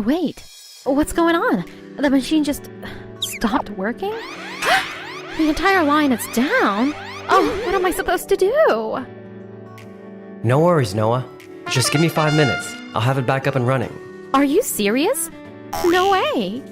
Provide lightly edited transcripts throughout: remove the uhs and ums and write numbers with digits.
Wait, what's going on? The machine just stopped working? The entire line is down? Oh, what am I supposed to do? No worries, Noah. Just give me 5 minutes. I'll have it back up and running. Are you serious? No way.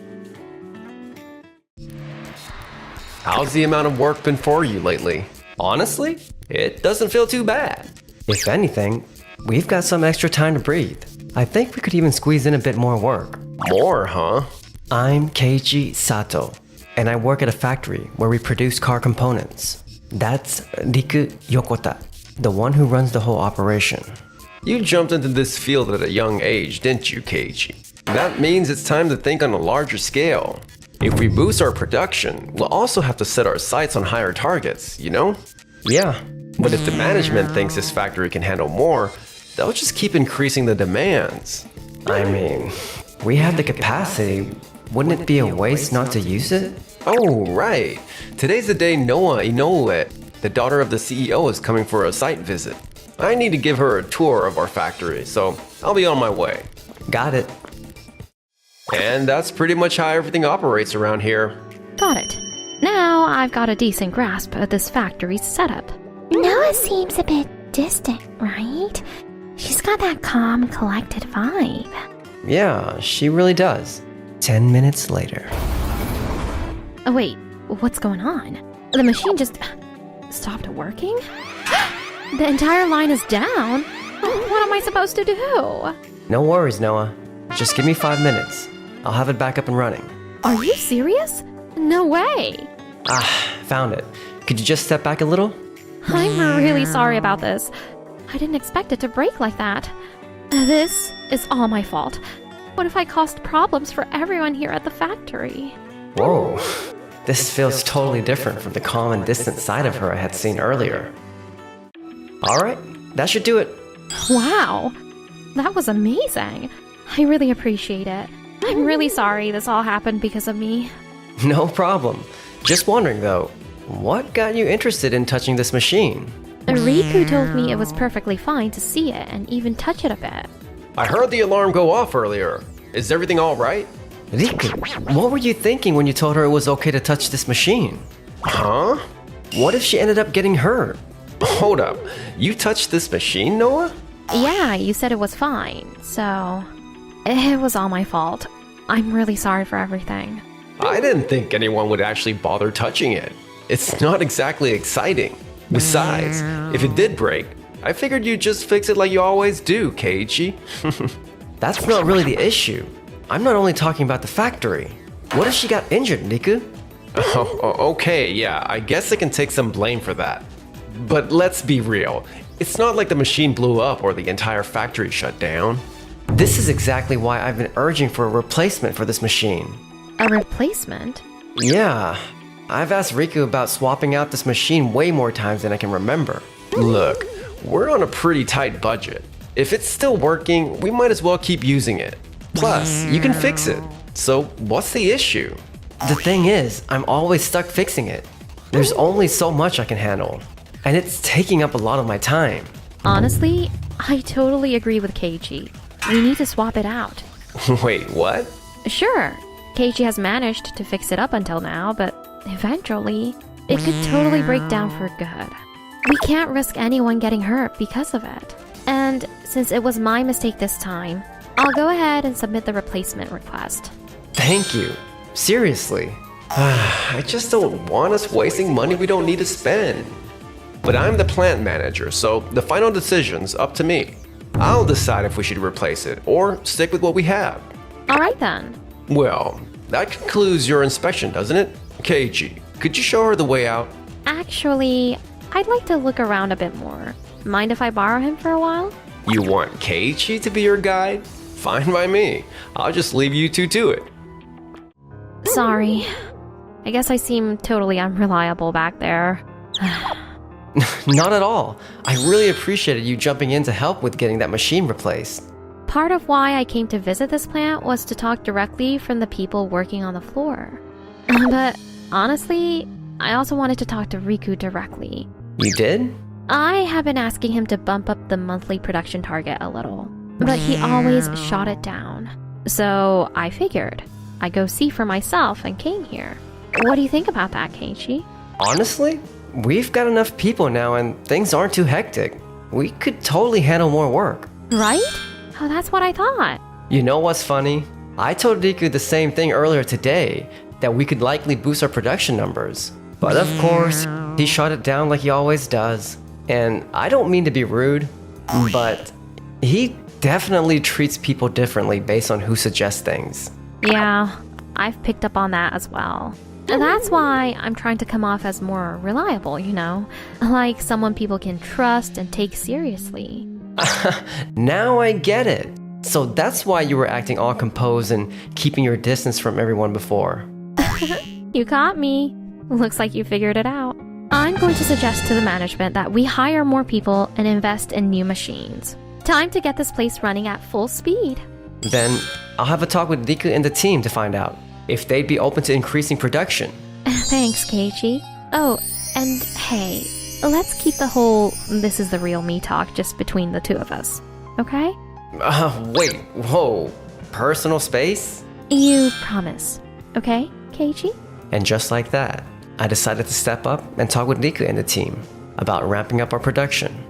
How's the amount of work been for you lately? Honestly, it doesn't feel too bad. If anything, we've got some extra time to breathe. I think we could even squeeze in a bit more work. More, huh? I'm Keiichi Sato, and I work at a factory where we produce car components. That's Riku Yokota, the one who runs the whole operation. You jumped into this field at a young age, didn't you, Keiichi? That means it's time to think on a larger scale. If we boost our production, we'll also have to set our sights on higher targets, you know? Yeah, But if the management thinks this factory can handle more, they'll just keep increasing the demands. I mean, we have the capacity. Wouldn't it be a waste not to use it? Oh, right. Today's the day Noah Inoue, the daughter of the CEO, is coming for a site visit. I need to give her a tour of our factory, so I'll be on my way. Got it. And that's pretty much how everything operates around here. Got it. Now I've got a decent grasp of this factory's setup. Noah seems a bit distant, right? She's got that calm, collected vibe. Yeah, she really does. 10 minutes later. Oh, wait, what's going on? The machine just stopped working? The entire line is down? What am I supposed to do? No worries, Noah. Just give me 5 minutes. I'll have it back up and running. Are you serious? No way. Found it. Could you just step back a little? I'm really sorry about this. I didn't expect it to break like that. This is all my fault. What if I caused problems for everyone here at the factory? Whoa. This feels totally different from the calm and distant side of her I had seen earlier. Alright, that should do it. Wow, that was amazing. I really appreciate it. I'm really sorry this all happened because of me. No problem. Just wondering though, what got you interested in touching this machine? Riku told me it was perfectly fine to see it and even touch it a bit. I heard the alarm go off earlier. Is everything all right? Riku, what were you thinking when you told her it was okay to touch this machine? Huh? What if she ended up getting hurt? Hold up. You touched this machine, Noah? Yeah, you said it was fine, so it was all my fault. I'm really sorry for everything. I didn't think anyone would actually bother touching it. It's not exactly exciting. Besides, if it did break, I figured you'd just fix it like you always do, Keiichi. That's not really the issue. I'm not only talking about the factory. What if she got injured, Riku? Okay, yeah, I guess I can take some blame for that. But let's be real. It's not like the machine blew up or the entire factory shut down. This is exactly why I've been urging for a replacement for this machine. A replacement? Yeah, I've asked Riku about swapping out this machine way more times than I can remember. Look, we're on a pretty tight budget. If it's still working, we might as well keep using it. Plus, you can fix it. So, what's the issue? The thing is, I'm always stuck fixing it. There's only so much I can handle, and it's taking up a lot of my time. Honestly, I totally agree with Keiichi. We need to swap it out. Wait, what? Sure, Keiichi has managed to fix it up until now, but eventually, it could totally break down for good. We can't risk anyone getting hurt because of it. And since it was my mistake this time, I'll go ahead and submit the replacement request. Thank you. Seriously. I just don't want us wasting money we don't need to spend. But I'm the plant manager, so the final decision's up to me. I'll decide if we should replace it or stick with what we have. Alright then. Well, that concludes your inspection, doesn't it? Keiichi, could you show her the way out? Actually, I'd like to look around a bit more. Mind if I borrow him for a while? You want Keiichi to be your guide? Fine by me. I'll just leave you two to it. Sorry. I guess I seem totally unreliable back there. Not at all. I really appreciated you jumping in to help with getting that machine replaced. Part of why I came to visit this plant was to talk directly from the people working on the floor. But honestly, I also wanted to talk to Riku directly. You did? I have been asking him to bump up the monthly production target a little, but he always shot it down. So I figured I'd go see for myself and came here. What do you think about that, Keiichi? Honestly, we've got enough people now and things aren't too hectic. We could totally handle more work. Right? Oh, that's what I thought. You know what's funny? I told Riku the same thing earlier today, that we could likely boost our production numbers. But of course, he shot it down like he always does. And I don't mean to be rude, but he definitely treats people differently based on who suggests things. Yeah, I've picked up on that as well. And that's why I'm trying to come off as more reliable, you know? Like someone people can trust and take seriously. Now I get it. So that's why you were acting all composed and keeping your distance from everyone before. You got me. Looks like you figured it out. I'm going to suggest to the management that we hire more people and invest in new machines. Time to get this place running at full speed. Then I'll have a talk with Riku and the team to find out if they'd be open to increasing production. Thanks, Keiichi. Oh, and hey, let's keep the whole this is the real me talk just between the two of us, okay? Wait, whoa, personal space? You promise, okay, Keiichi? And just like that, I decided to step up and talk with Riku and the team about ramping up our production.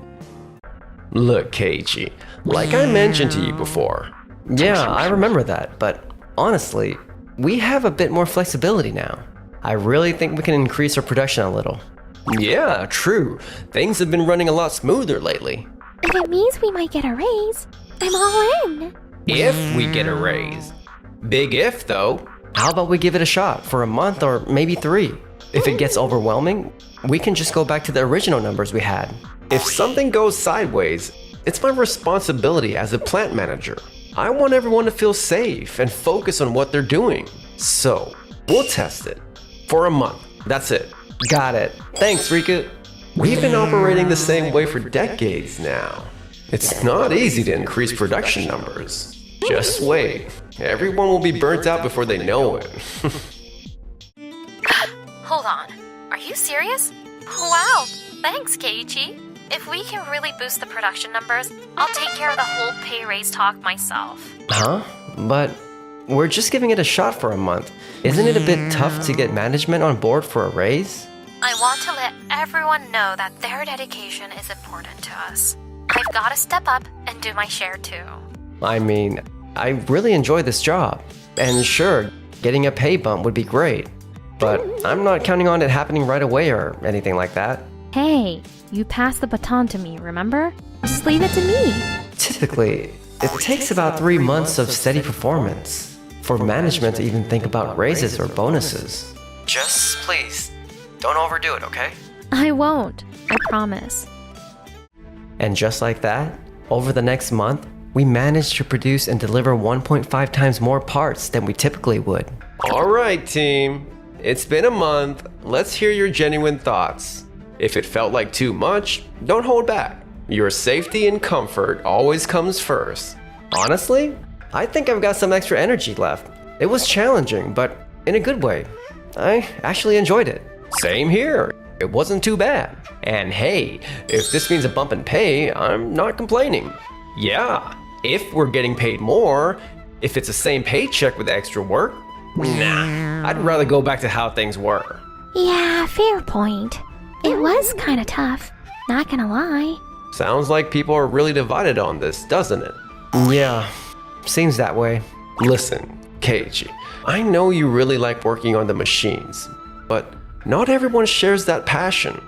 Look, Keiichi, like I mentioned to you before. Yeah, I remember that, but honestly, we have a bit more flexibility now. I really think we can increase our production a little. Yeah, true. Things have been running a lot smoother lately. If it means we might get a raise, I'm all in. If we get a raise. Big if, though. How about we give it a shot for a month or maybe 3? If it gets overwhelming, we can just go back to the original numbers we had. If something goes sideways, it's my responsibility as a plant manager. I want everyone to feel safe and focus on what they're doing. So, we'll test it. For a month. That's it. Got it. Thanks, Riku. We've been operating the same way for decades now. It's not easy to increase production numbers. Just wait. Everyone will be burnt out before they know it. Hold on. Are you serious? Wow, thanks, Keiichi. If we can really boost the production numbers, I'll take care of the whole pay raise talk myself. Huh? But we're just giving it a shot for a month. Isn't it a bit tough to get management on board for a raise? I want to let everyone know that their dedication is important to us. I've got to step up and do my share too. I mean, I really enjoy this job. And sure, getting a pay bump would be great. But I'm not counting on it happening right away or anything like that. Hey, you passed the baton to me, remember? Just leave it to me. Typically, it takes about 3 months of steady performance for management to even think about raises or bonuses. Just please, don't overdo it, okay? I won't, I promise. And just like that, over the next month, we managed to produce and deliver 1.5 times more parts than we typically would. All right, team. It's been a month. Let's hear your genuine thoughts. If it felt like too much, don't hold back. Your safety and comfort always comes first. Honestly, I think I've got some extra energy left. It was challenging, but in a good way. I actually enjoyed it. Same here. It wasn't too bad. And hey, if this means a bump in pay, I'm not complaining. Yeah, if we're getting paid more, if it's the same paycheck with extra work, nah, I'd rather go back to how things were. Yeah, fair point. It was kinda tough, not gonna lie. Sounds like people are really divided on this, doesn't it? Yeah, seems that way. Listen, Keiichi, I know you really like working on the machines, but not everyone shares that passion.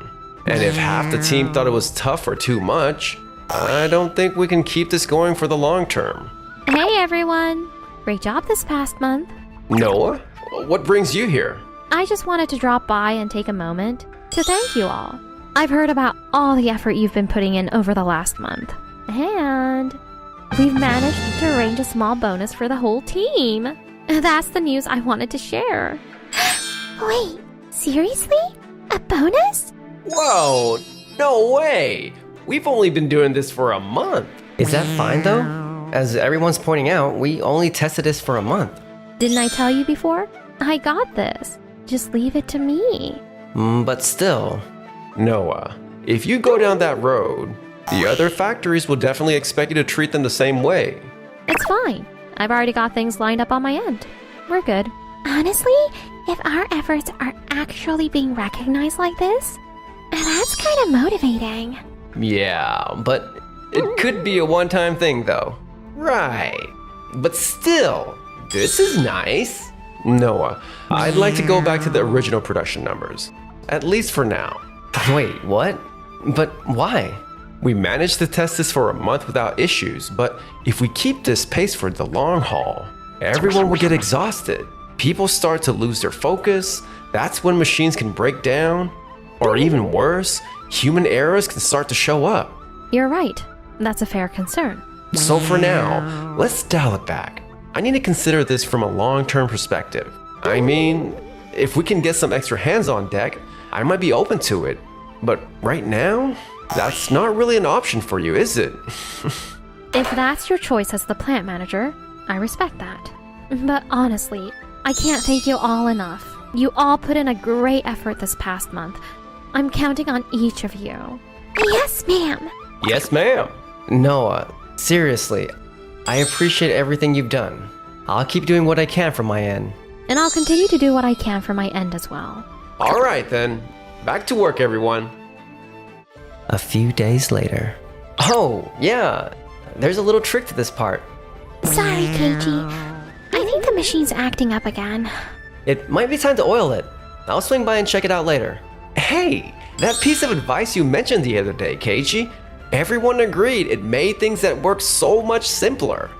And if half the team thought it was tough or too much, I don't think we can keep this going for the long term. Hey everyone! Great job this past month. Noah, what brings you here? I just wanted to drop by and take a moment to thank you all. I've heard about all the effort you've been putting in over the last month. And we've managed to arrange a small bonus for the whole team. That's the news I wanted to share. Wait, seriously? A bonus? Whoa, no way! We've only been doing this for a month. Is that fine though? As everyone's pointing out, we only tested this for a month. Didn't I tell you before? I got this. Just leave it to me. But still. Noah, if you go down that road, the other factories will definitely expect you to treat them the same way. It's fine. I've already got things lined up on my end. We're good. Honestly, if our efforts are actually being recognized like this, that's kind of motivating. Yeah, but it could be a one-time thing though. Right. But still, this is nice. Noah, I'd like to go back to the original production numbers. At least for now. Wait, what? But why? We managed to test this for a month without issues, but if we keep this pace for the long haul, everyone will get exhausted. People start to lose their focus. That's when machines can break down. Or even worse, human errors can start to show up. You're right. That's a fair concern. So for now, let's dial it back. I need to consider this from a long-term perspective. I mean, if we can get some extra hands on deck, I might be open to it. But right now, that's not really an option for you, is it? If that's your choice as the plant manager, I respect that. But honestly, I can't thank you all enough. You all put in a great effort this past month. I'm counting on each of you. Yes, ma'am. Yes, ma'am. Noah, seriously, I appreciate everything you've done. I'll keep doing what I can from my end. And I'll continue to do what I can for my end as well. All right then. Back to work, everyone. A few days later. Oh, yeah, there's a little trick to this part. Sorry, KG. I think the machine's acting up again. It might be time to oil it. I'll swing by and check it out later. Hey, that piece of advice you mentioned the other day, Keiji. Everyone agreed it made things that work so much simpler.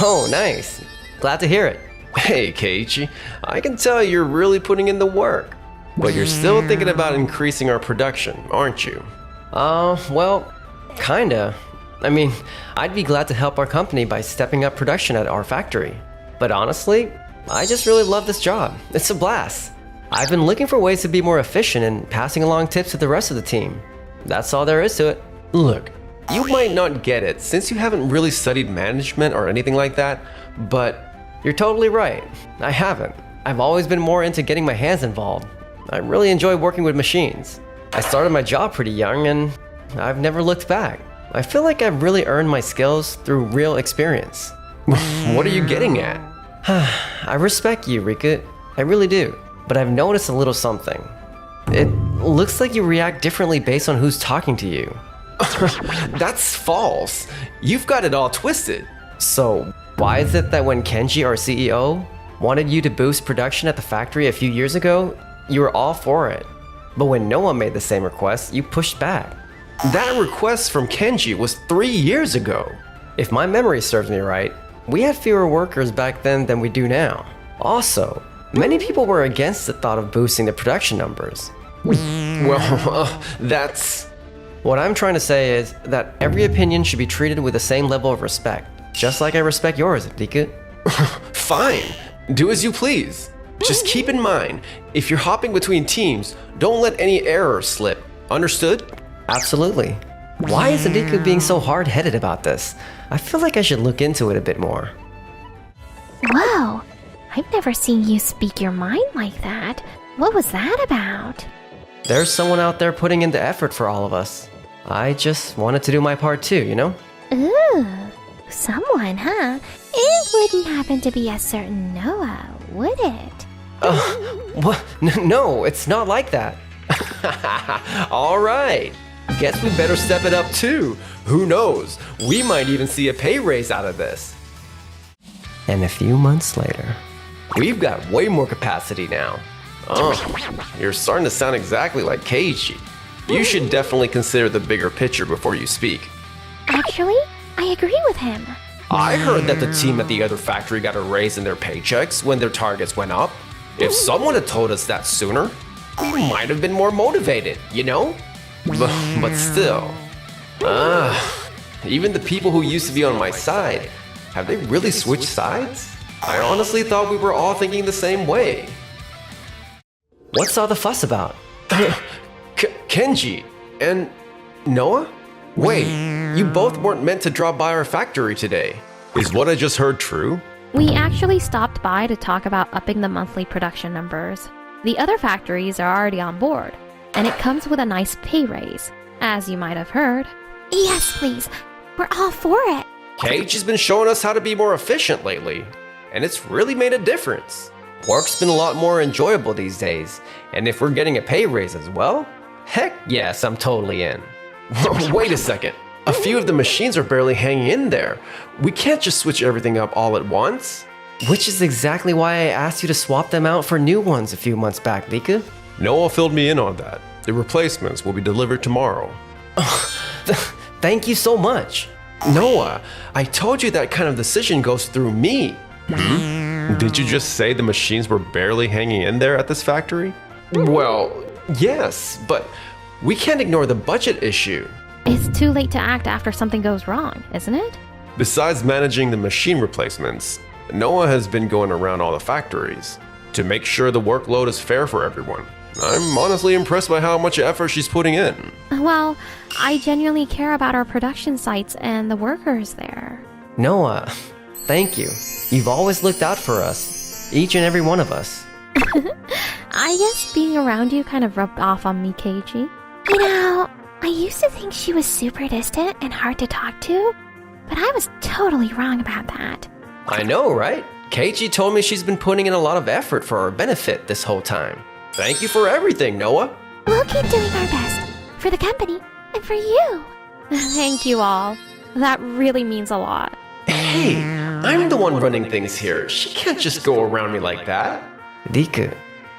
Oh, nice. Glad to hear it. Hey, Keiji, I can tell you're really putting in the work. But you're still thinking about increasing our production, aren't you? Well, kinda. I mean, I'd be glad to help our company by stepping up production at our factory. But honestly, I just really love this job. It's a blast. I've been looking for ways to be more efficient and passing along tips to the rest of the team. That's all there is to it. Look, you might not get it since you haven't really studied management or anything like that, but You're totally right. I haven't. I've always been more into getting my hands involved. I really enjoy working with machines. I started my job pretty young and I've never looked back. I feel like I've really earned my skills through real experience. what are you getting at? I respect you, Rika. I really do. But I've noticed a little something. It looks like you react differently based on who's talking to you. That's false. You've got it all twisted. So, why is it that when Kenji, our CEO, wanted you to boost production at the factory a few years ago, you were all for it? But when Noah made the same request, you pushed back. That request from Kenji was 3 years ago. If my memory serves me right, we had fewer workers back then than we do now. Also, many people were against the thought of boosting the production numbers. Well, that's... What I'm trying to say is that every opinion should be treated with the same level of respect, just like I respect yours, Rika. Fine. Do as you please. Just keep in mind, if you're hopping between teams, don't let any errors slip. Understood? Absolutely. Why is Adika being so hard-headed about this? I feel like I should look into it a bit more. Whoa, I've never seen you speak your mind like that. What was that about? There's someone out there putting in the effort for all of us. I just wanted to do my part too, you know? Ooh, someone, huh? It wouldn't happen to be a certain Noah, would it? What? No, it's not like that. All right. Guess we better step it up too. Who knows? We might even see a pay raise out of this. And a few months later. We've got way more capacity now. Oh, you're starting to sound exactly like Keiji. You should definitely consider the bigger picture before you speak. Actually, I agree with him. I heard that the team at the other factory got a raise in their paychecks when their targets went up. If someone had told us that sooner, we might have been more motivated, you know? But still. Even the people who used to be on my side, have they really switched sides? I honestly thought we were all thinking the same way. What's all the fuss about? Kenji and Noah? Wait, you both weren't meant to drop by our factory today. Is what I just heard true? We actually stopped by to talk about upping the monthly production numbers. The other factories are already on board, and it comes with a nice pay raise, as you might have heard. Yes, please. We're all for it. Keiichi's been showing us how to be more efficient lately, and it's really made a difference. Work's been a lot more enjoyable these days, and if we're getting a pay raise as well, heck yes, I'm totally in. Wait a second. A few of the machines are barely hanging in there. We can't just switch everything up all at once. Which is exactly why I asked you to swap them out for new ones a few months back, Riku. Noah filled me in on that. The replacements will be delivered tomorrow. Thank you so much. Noah, I told you that kind of decision goes through me. Did you just say the machines were barely hanging in there at this factory? Well, yes, but we can't ignore the budget issue. It's too late to act after something goes wrong, isn't it? Besides managing the machine replacements, Noah has been going around all the factories to make sure the workload is fair for everyone. I'm honestly impressed by how much effort she's putting in. Well, I genuinely care about our production sites and the workers there. Noah, thank you. You've always looked out for us, each and every one of us. I guess being around you kind of rubbed off on me, Keiichi. You know, I used to think she was super distant and hard to talk to, but I was totally wrong about that. I know, right? Keiichi told me she's been putting in a lot of effort for our benefit this whole time. Thank you for everything, Noah. We'll keep doing our best for the company and for you. Thank you all. That really means a lot. Hey, I'm the one running things here. She can't just go around me like that. Riku,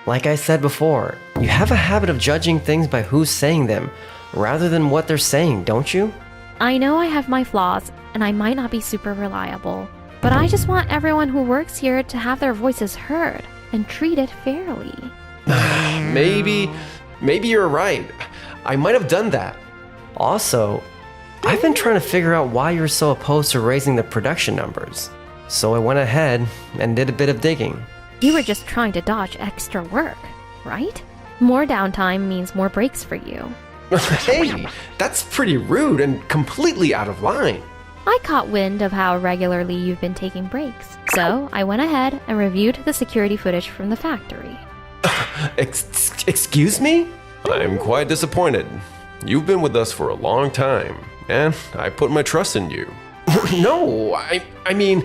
like I said before, you have a habit of judging things by who's saying them, rather than what they're saying, don't you? I know I have my flaws, and I might not be super reliable, but I just want everyone who works here to have their voices heard and treated fairly. Maybe you're right. I might have done that. Also, I've been trying to figure out why you're so opposed to raising the production numbers. So I went ahead and did a bit of digging. You were just trying to dodge extra work, right? More downtime means more breaks for you. Hey, that's pretty rude and completely out of line. I caught wind of how regularly you've been taking breaks, so I went ahead and reviewed the security footage from the factory. Excuse me? I'm quite disappointed. You've been with us for a long time, and I put my trust in you. No, I mean,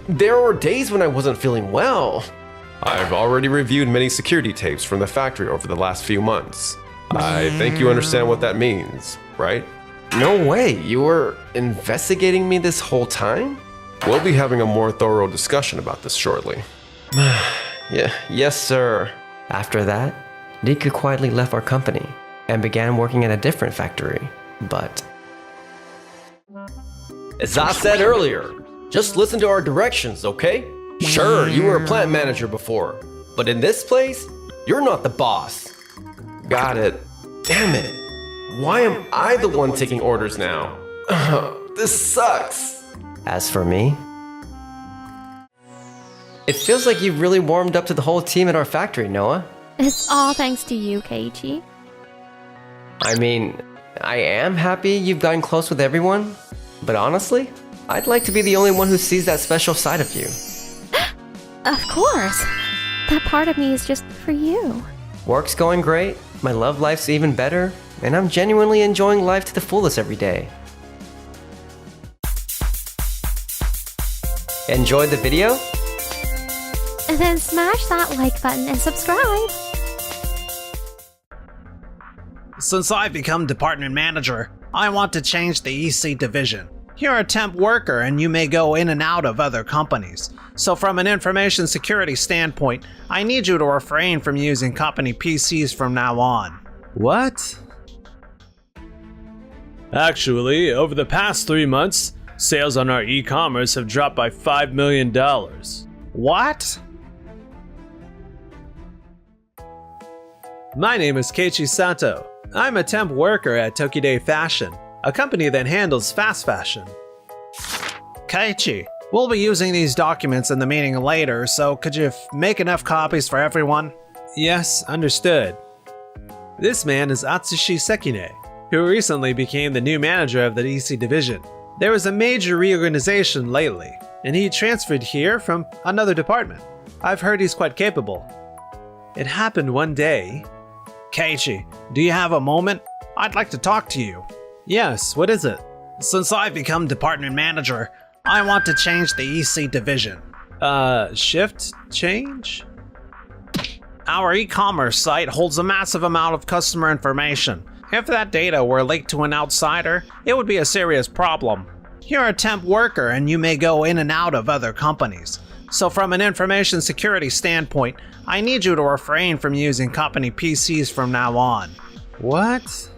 there were days when I wasn't feeling well. I've already reviewed many security tapes from the factory over the last few months. I think you understand what that means, right? No way, you were investigating me this whole time? We'll be having a more thorough discussion about this shortly. Yes, sir. After that, Riku quietly left our company and began working at a different factory. But as I said earlier, just listen to our directions, okay? Sure, you were a plant manager before, but in this place, you're not the boss. Got it. Damn it. Why am I the one taking orders now? This sucks. as for me, it feels like you've really warmed up to the whole team at our factory, Noah. It's all thanks to you, Keiichi. I mean, I am happy you've gotten close with everyone, but honestly, I'd like to be the only one who sees that special side of you. Of course. That part of me is just for you. Work's going great, my love life's even better, and I'm genuinely enjoying life to the fullest every day. Enjoyed the video? And then smash that like button and subscribe. Since I've become department manager, I want to change the EC division. You're a temp worker and you may go in and out of other companies. So from an information security standpoint, I need you to refrain from using company PCs from now on. What? Actually, over the past 3 months, sales on our e-commerce have dropped by $5 million. What? My name is Keiichi Sato. I'm a temp worker at Tokide Fashion, a company that handles fast fashion. Keiichi, we'll be using these documents in the meeting later, so could you make enough copies for everyone? Yes, understood. This man is Atsushi Sekine, who recently became the new manager of the EC division. There was a major reorganization lately, and he transferred here from another department. I've heard he's quite capable. It happened one day. Keiichi, do you have a moment? I'd like to talk to you. Yes, what is it? Since I've become department manager, I want to change the EC division. Shift change? Our e-commerce site holds a massive amount of customer information. If that data were leaked to an outsider, it would be a serious problem. You're a temp worker and you may go in and out of other companies. So from an information security standpoint, I need you to refrain from using company PCs from now on. What?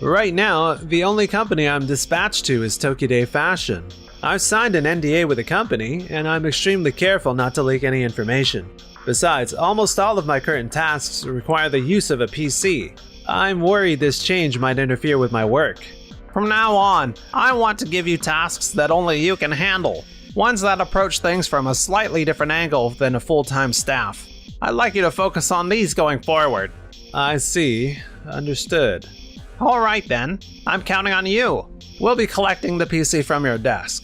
Right now, the only company I'm dispatched to is Tokide Fashion. I've signed an NDA with the company, and I'm extremely careful not to leak any information. Besides, almost all of my current tasks require the use of a PC. I'm worried this change might interfere with my work. From now on, I want to give you tasks that only you can handle. Ones that approach things from a slightly different angle than a full-time staff. I'd like you to focus on these going forward. I see. Understood. Alright then, I'm counting on you. We'll be collecting the PC from your desk.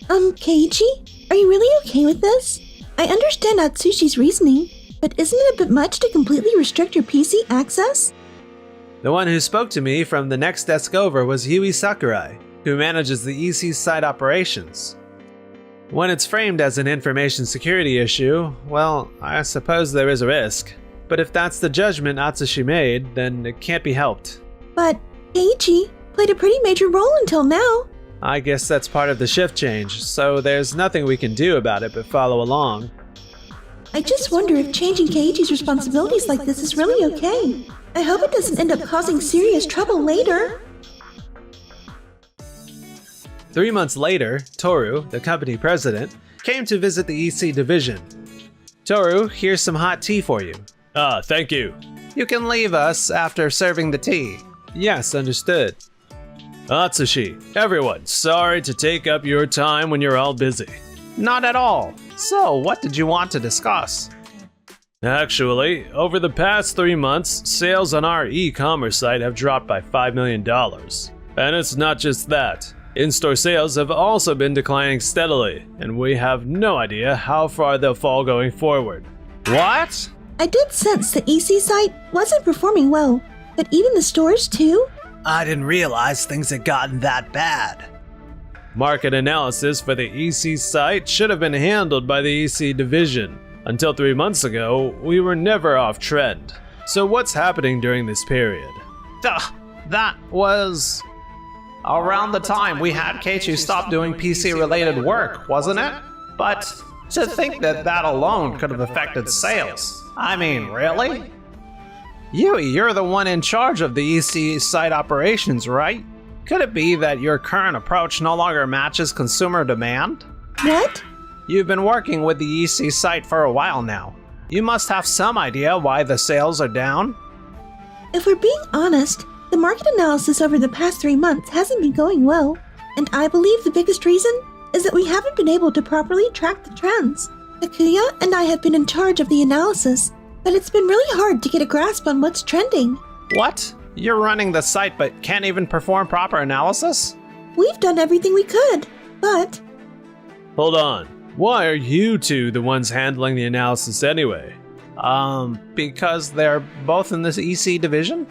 Keiichi, are you really okay with this? I understand Atsushi's reasoning, but isn't it a bit much to completely restrict your PC access? The one who spoke to me from the next desk over was Yui Sakurai, who manages the EC site operations. When it's framed as an information security issue, well, I suppose there is a risk. But if that's the judgment Atsushi made, then it can't be helped. But Keiichi played a pretty major role until now. I guess that's part of the shift change, so there's nothing we can do about it but follow along. I just wonder if changing Keiichi's responsibilities like this is really okay. I hope it doesn't end up causing serious trouble later. 3 months later, Toru, the company president, came to visit the EC division. Toru, here's some hot tea for you. Thank you. You can leave us after serving the tea. Yes, understood. Atsushi, everyone, sorry to take up your time when you're all busy. Not at all. So, what did you want to discuss? Actually, over the past 3 months, sales on our e-commerce site have dropped by $5 million. And it's not just that. In-store sales have also been declining steadily, and we have no idea how far they'll fall going forward. What? I did sense the EC site wasn't performing well, but even the stores too? I didn't realize things had gotten that bad. Market analysis for the EC site should have been handled by the EC division. Until 3 months ago, we were never off trend. So what's happening during this period? That was around the time we had Keiichi stop doing PC-related work, wasn't it? But to think that that alone could have affected sales. I mean, really? Yui, you're the one in charge of the EC site operations, right? Could it be that your current approach no longer matches consumer demand? What? You've been working with the EC site for a while now. You must have some idea why the sales are down. If we're being honest, the market analysis over the past 3 months hasn't been going well, and I believe the biggest reason is that we haven't been able to properly track the trends. Takuya and I have been in charge of the analysis, but it's been really hard to get a grasp on what's trending. What? You're running the site but can't even perform proper analysis? We've done everything we could, but... Hold on. Why are you two the ones handling the analysis anyway? Because they're both in this EC division?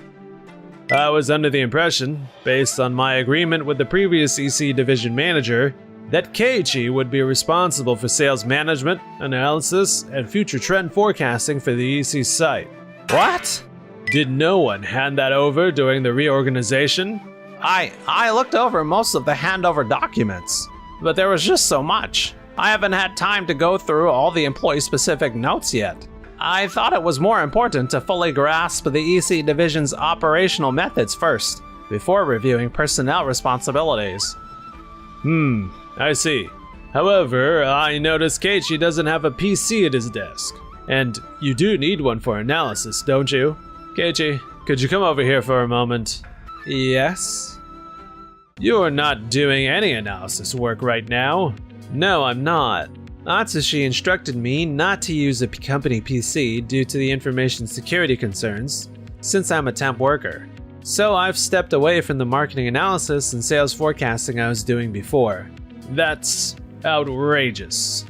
I was under the impression, based on my agreement with the previous EC division manager, that Keiichi would be responsible for sales management, analysis, and future trend forecasting for the EC site. What? Did no one hand that over during the reorganization? I looked over most of the handover documents, but there was just so much. I haven't had time to go through all the employee-specific notes yet. I thought it was more important to fully grasp the EC division's operational methods first, before reviewing personnel responsibilities. I see. However, I noticed Keiichi doesn't have a PC at his desk. And you do need one for analysis, don't you? Keiichi, could you come over here for a moment? Yes? You're not doing any analysis work right now. No, I'm not. Atsushi instructed me not to use a company PC due to the information security concerns, since I'm a temp worker. So I've stepped away from the marketing analysis and sales forecasting I was doing before. That's outrageous.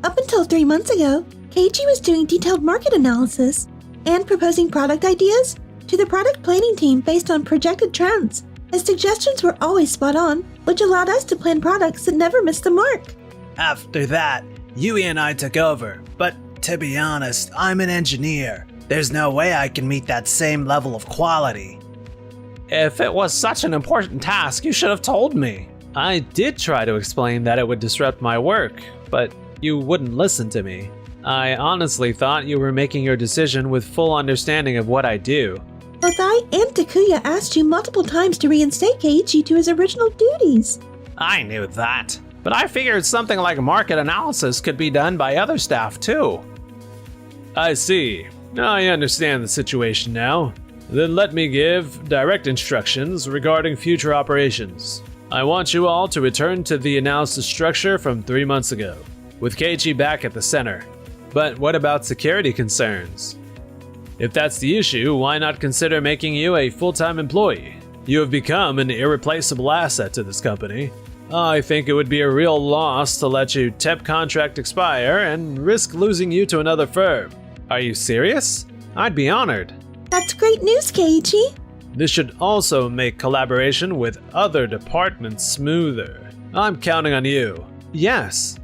Up until 3 months ago, Keiichi was doing detailed market analysis and proposing product ideas to the product planning team based on projected trends. His suggestions were always spot on, which allowed us to plan products that never missed the mark. After that, Yui and I took over, but to be honest, I'm an engineer. There's no way I can meet that same level of quality. If it was such an important task, you should have told me. I did try to explain that it would disrupt my work, but you wouldn't listen to me. I honestly thought you were making your decision with full understanding of what I do. Both I and Takuya asked you multiple times to reinstate Keiichi to his original duties. I knew that, but I figured something like market analysis could be done by other staff too. I see. I understand the situation now. Then let me give direct instructions regarding future operations. I want you all to return to the analysis structure from 3 months ago, with Keiichi back at the center. But what about security concerns? If that's the issue, why not consider making you a full-time employee? You have become an irreplaceable asset to this company. I think it would be a real loss to let your temp contract expire and risk losing you to another firm. Are you serious? I'd be honored. That's great news, Keiichi. This should also make collaboration with other departments smoother. I'm counting on you. Yes.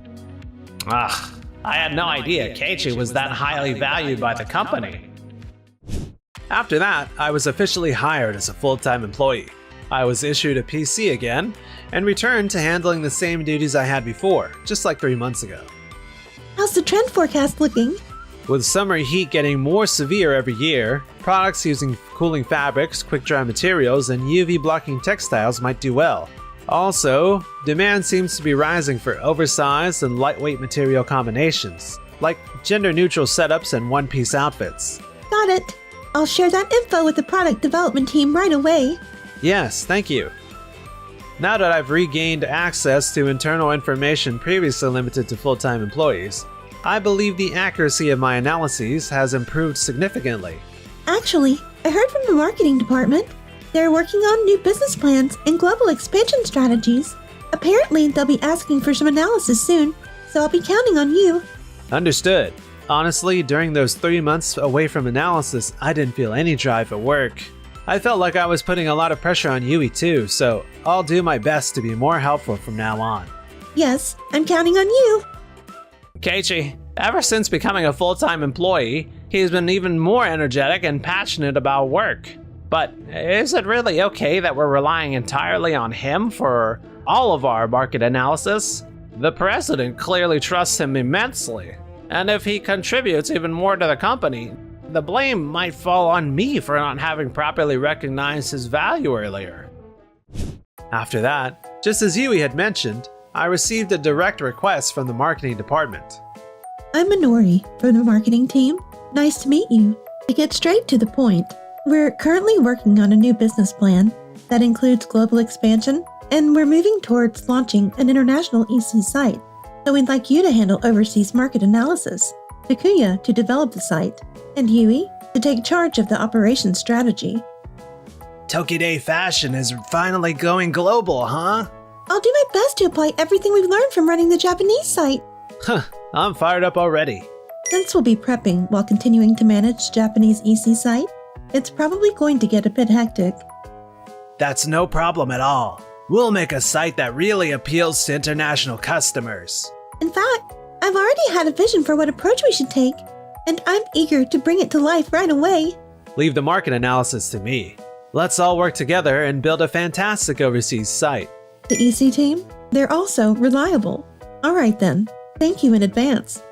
I had no idea Keiichi was that highly valued by the company. After that, I was officially hired as a full-time employee. I was issued a PC again and returned to handling the same duties I had before, just like 3 months ago. How's the trend forecast looking? With summer heat getting more severe every year, products using cooling fabrics, quick-dry materials, and UV-blocking textiles might do well. Also, demand seems to be rising for oversized and lightweight material combinations, like gender-neutral setups and one-piece outfits. Got it. I'll share that info with the product development team right away. Yes, thank you. Now that I've regained access to internal information previously limited to full-time employees, I believe the accuracy of my analyses has improved significantly. Actually, I heard from the marketing department. They're working on new business plans and global expansion strategies. Apparently, they'll be asking for some analysis soon, so I'll be counting on you. Understood. Honestly, during those 3 months away from analysis, I didn't feel any drive at work. I felt like I was putting a lot of pressure on Yui too, so I'll do my best to be more helpful from now on. Yes, I'm counting on you. Keiichi, ever since becoming a full-time employee, he's been even more energetic and passionate about work. But is it really okay that we're relying entirely on him for all of our market analysis? The president clearly trusts him immensely, and if he contributes even more to the company, the blame might fall on me for not having properly recognized his value earlier. After that, just as Yui had mentioned, I received a direct request from the marketing department. I'm Minori from the marketing team. Nice to meet you. To get straight to the point, we're currently working on a new business plan that includes global expansion, and we're moving towards launching an international EC site. So we'd like you to handle overseas market analysis, Takuya to develop the site, and Yui to take charge of the operations strategy. Tokide Fashion is finally going global, huh? I'll do my best to apply everything we've learned from running the Japanese site. I'm fired up already. Since we'll be prepping while continuing to manage Japanese EC site, it's probably going to get a bit hectic. That's no problem at all. We'll make a site that really appeals to international customers. In fact, I've already had a vision for what approach we should take, and I'm eager to bring it to life right away. Leave the market analysis to me. Let's all work together and build a fantastic overseas site. The EC team? They're also reliable. Alright then, thank you in advance.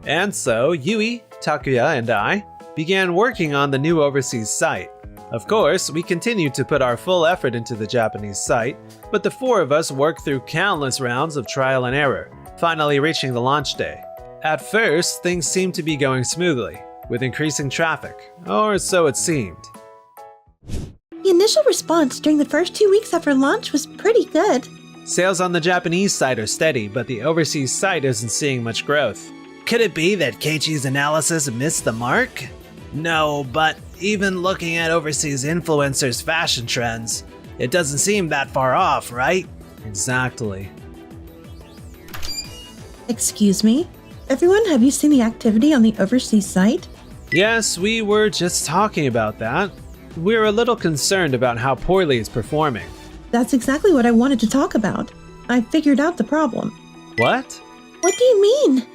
And so, Yui, Takuya, and I began working on the new overseas site. Of course, we continued to put our full effort into the Japanese site, but the four of us worked through countless rounds of trial and error, finally reaching the launch day. At first, things seemed to be going smoothly, with increasing traffic, or so it seemed. The initial response during the first 2 weeks after launch was pretty good. Sales on the Japanese site are steady, but the overseas site isn't seeing much growth. Could it be that Keiichi's analysis missed the mark? No, but even looking at overseas influencers' fashion trends, it doesn't seem that far off, right? Exactly. Excuse me? Everyone, have you seen the activity on the overseas site? Yes, we were just talking about that. We're a little concerned about how poorly it's performing. That's exactly what I wanted to talk about. I figured out the problem. What? What do you mean?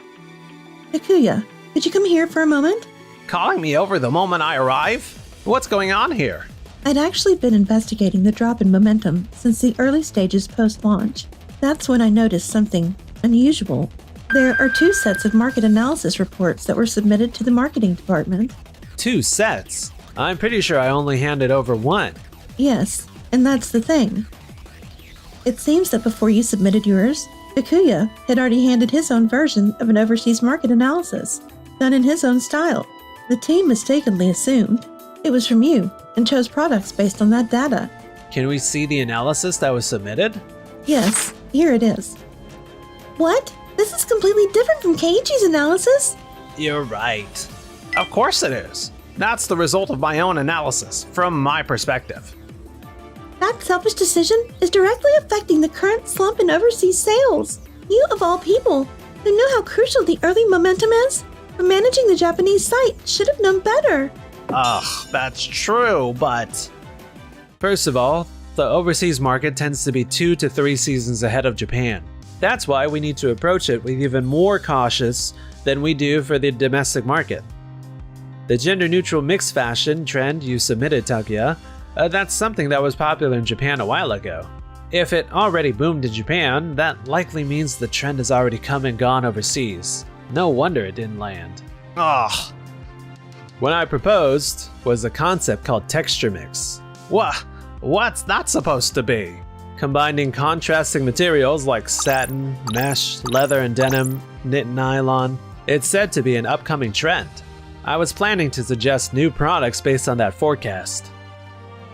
Takuya, could you come here for a moment? Calling me over the moment I arrive? What's going on here? I'd actually been investigating the drop in momentum since the early stages post-launch. That's when I noticed something unusual. There are 2 sets of market analysis reports that were submitted to the marketing department. 2 sets? I'm pretty sure I only handed over 1. Yes, and that's the thing. It seems that before you submitted yours, Takuya had already handed his own version of an overseas market analysis, done in his own style. The team mistakenly assumed it was from you and chose products based on that data. Can we see the analysis that was submitted? Yes, here it is. What? This is completely different from Keiichi's analysis? You're right. Of course it is. That's the result of my own analysis, from my perspective. That selfish decision is directly affecting the current slump in overseas sales. You, of all people, who know how crucial the early momentum is for managing the Japanese site, should have known better. Ugh, that's true, but... First of all, the overseas market tends to be 2 to 3 seasons ahead of Japan. That's why we need to approach it with even more cautious than we do for the domestic market. The gender-neutral mixed fashion trend you submitted, Takuya, that's something that was popular in Japan a while ago. If it already boomed in Japan, that likely means the trend has already come and gone overseas. No wonder it didn't land. Ugh. What I proposed was a concept called texture mix. What's that supposed to be? Combining contrasting materials like satin, mesh, leather and denim, knit and nylon. It's said to be an upcoming trend. I was planning to suggest new products based on that forecast.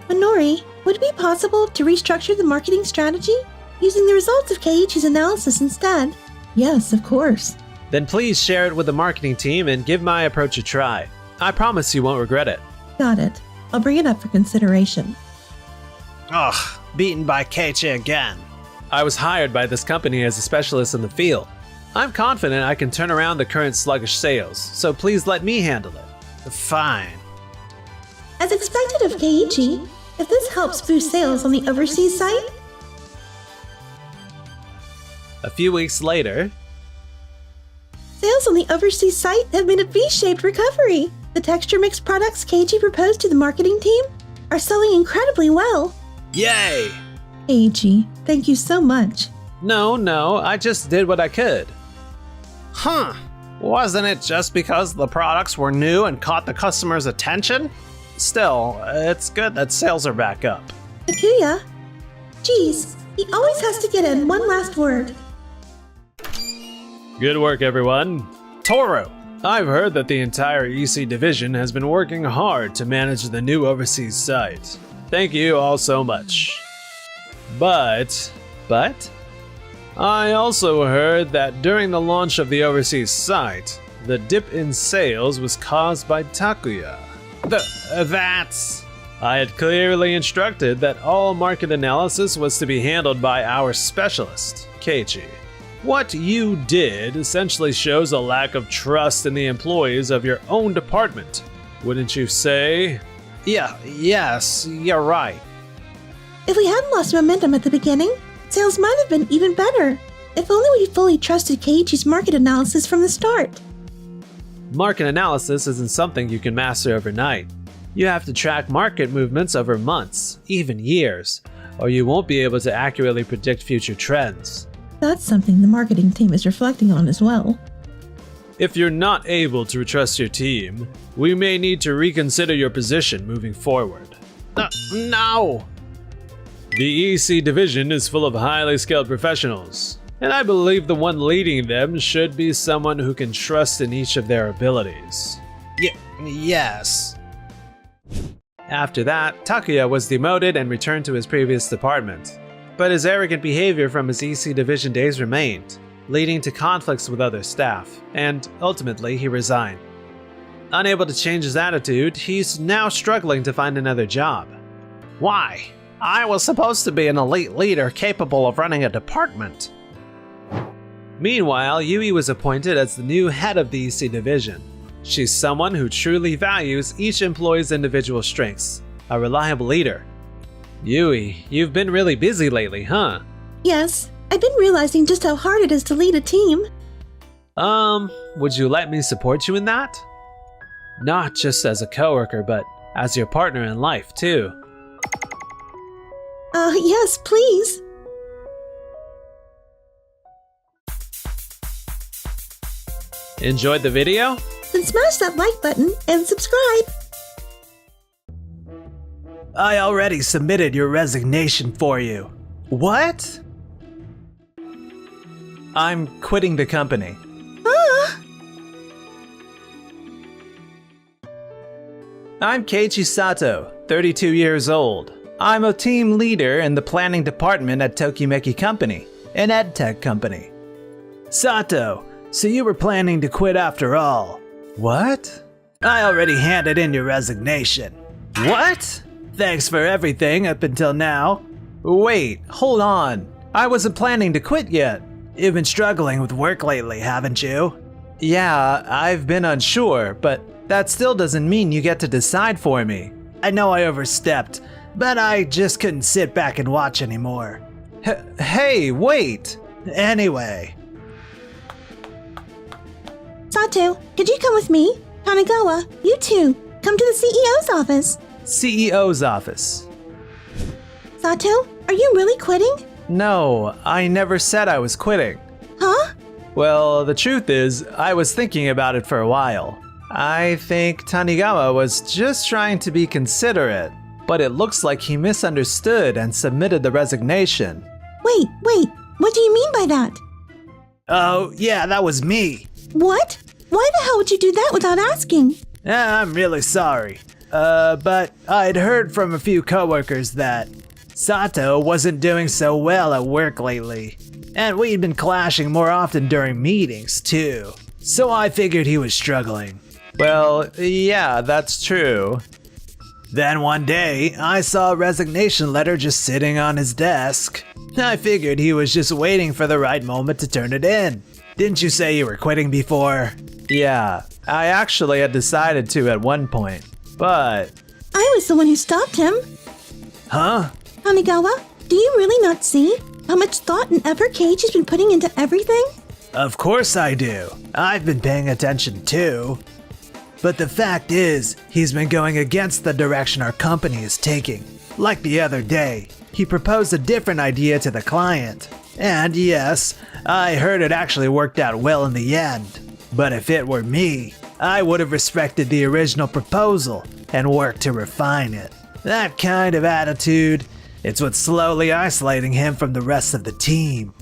Minori, would it be possible to restructure the marketing strategy using the results of Keiichi's analysis instead? Yes, of course. Then please share it with the marketing team and give my approach a try. I promise you won't regret it. Got it. I'll bring it up for consideration. Ugh, beaten by Keiichi again. I was hired by this company as a specialist in the field. I'm confident I can turn around the current sluggish sales, so please let me handle it. Fine. As expected of Keiichi, if this helps boost sales on the overseas site. A few weeks later, Sales on the overseas site have made a V-shaped recovery. The texture mix products Keiichi proposed to the marketing team are selling incredibly well. Yay! Keiichi, thank you so much. No, I just did what I could. Huh. Wasn't it just because the products were new and caught the customer's attention? Still, it's good that sales are back up. Takuya? Geez, he always has to get in one last word. Good work, everyone. Toru! I've heard that the entire EC division has been working hard to manage the new overseas site. Thank you all so much. But? I also heard that during the launch of the overseas site, the dip in sales was caused by Takuya. That's... I had clearly instructed that all market analysis was to be handled by our specialist, Keiichi. What you did essentially shows a lack of trust in the employees of your own department, wouldn't you say? Yes, you're right. If we hadn't lost momentum at the beginning, sales might have been even better. If only we fully trusted Keiichi's market analysis from the start. Market analysis isn't something you can master overnight. You have to track market movements over months, even years, or you won't be able to accurately predict future trends. That's something the marketing team is reflecting on as well. If you're not able to trust your team, we may need to reconsider your position moving forward. No! The EC division is full of highly skilled professionals, and I believe the one leading them should be someone who can trust in each of their abilities. Yes. After that, Takuya was demoted and returned to his previous department. But his arrogant behavior from his EC division days remained, leading to conflicts with other staff, and ultimately he resigned. Unable to change his attitude, he's now struggling to find another job. Why? I was supposed to be an elite leader capable of running a department. Meanwhile, Yui was appointed as the new head of the EC division. She's someone who truly values each employee's individual strengths, a reliable leader. Yui, you've been really busy lately, huh? Yes, I've been realizing just how hard it is to lead a team. Would you let me support you in that? Not just as a coworker, but as your partner in life, too. Yes, please. Enjoyed the video? Then smash that like button and subscribe. I already submitted your resignation for you. What? I'm quitting the company. I'm Keiichi Sato, 32 years old. I'm a team leader in the planning department at Tokimeki Company, an edtech company. Sato, so you were planning to quit after all. What? I already handed in your resignation. What? Thanks for everything up until now. Wait, hold on. I wasn't planning to quit yet. You've been struggling with work lately, haven't you? Yeah, I've been unsure, but that still doesn't mean you get to decide for me. I know I overstepped, but I just couldn't sit back and watch anymore. Hey, wait! Anyway. Sato, could you come with me? Kanagawa, you too. Come to the CEO's office. CEO's office. Sato, are you really quitting? No, I never said I was quitting. Huh? Well, the truth is, I was thinking about it for a while. I think Tanigawa was just trying to be considerate, but it looks like he misunderstood and submitted the resignation. Wait, what do you mean by that? Oh, yeah, that was me. What? Why the hell would you do that without asking? I'm really sorry. But I'd heard from a few coworkers that Sato wasn't doing so well at work lately, and we'd been clashing more often during meetings, too. So I figured he was struggling. Well, yeah, that's true. Then one day, I saw a resignation letter just sitting on his desk. I figured he was just waiting for the right moment to turn it in. Didn't you say you were quitting before? Yeah, I actually had decided to at one point, but... I was the one who stopped him. Huh? Kanagawa, do you really not see how much thought and effort Keiichi's been putting into everything? Of course I do. I've been paying attention too. But the fact is, he's been going against the direction our company is taking. Like the other day, he proposed a different idea to the client. And yes, I heard it actually worked out well in the end. But if it were me, I would have respected the original proposal and worked to refine it. That kind of attitude, it's what's slowly isolating him from the rest of the team.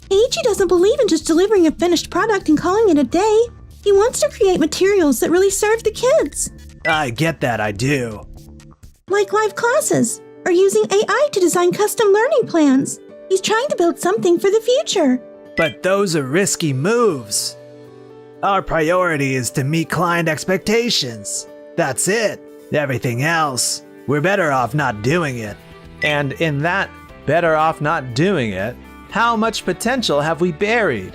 Keiichi doesn't believe in just delivering a finished product and calling it a day. He wants to create materials that really serve the kids. I get that, I do. Like live classes, or using AI to design custom learning plans. He's trying to build something for the future. But those are risky moves. Our priority is to meet client expectations. That's it. Everything else, we're better off not doing it. And in that better off not doing it, how much potential have we buried?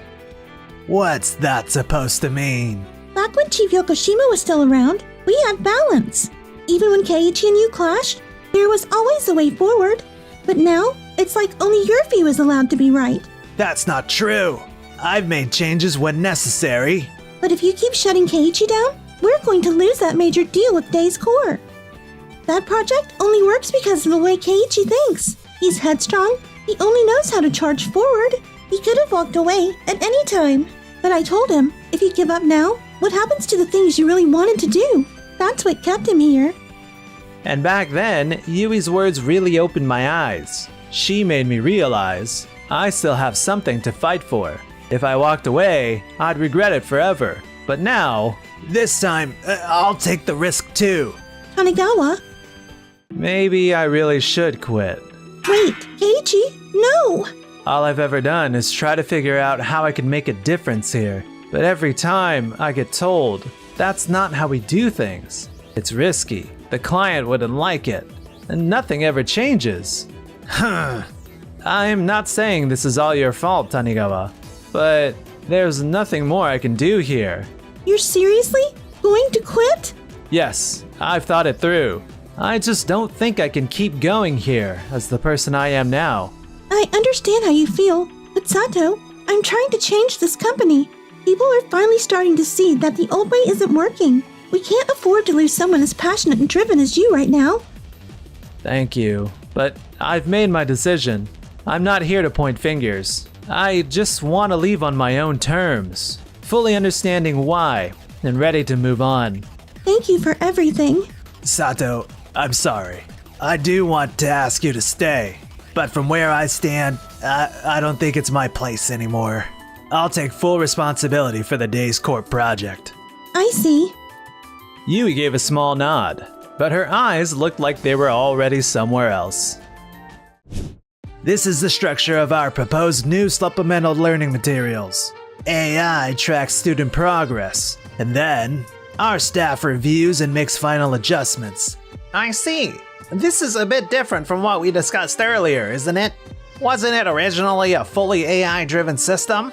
What's that supposed to mean? Back when Chief Yokoshima was still around, we had balance. Even when Keiichi and you clashed, there was always a way forward. But now, it's like only your view is allowed to be right. That's not true. I've made changes when necessary. But if you keep shutting Keiichi down, we're going to lose that major deal with Day's Core. That project only works because of the way Keiichi thinks. He's headstrong. He only knows how to charge forward. He could have walked away at any time. But I told him, if you give up now, what happens to the things you really wanted to do? That's what kept him here. And back then, Yui's words really opened my eyes. She made me realize I still have something to fight for. If I walked away, I'd regret it forever. But now, this time, I'll take the risk too. Kanagawa? Maybe I really should quit. Wait, Keiichi, no! All I've ever done is try to figure out how I can make a difference here. But every time I get told, that's not how we do things. It's risky, the client wouldn't like it, and nothing ever changes. I'm not saying this is all your fault, Tanigawa, but there's nothing more I can do here. You're seriously going to quit? Yes, I've thought it through. I just don't think I can keep going here as the person I am now. I understand how you feel, but Sato, I'm trying to change this company. People are finally starting to see that the old way isn't working. We can't afford to lose someone as passionate and driven as you right now. Thank you, but I've made my decision. I'm not here to point fingers. I just want to leave on my own terms, fully understanding why and ready to move on. Thank you for everything. Sato, I'm sorry. I do want to ask you to stay, but from where I stand, I don't think it's my place anymore. I'll take full responsibility for the Days Corp project. I see. Yui gave a small nod, but her eyes looked like they were already somewhere else. This is the structure of our proposed new supplemental learning materials. AI tracks student progress, and then our staff reviews and makes final adjustments. I see. This is a bit different from what we discussed earlier, isn't it? Wasn't it originally a fully AI-driven system?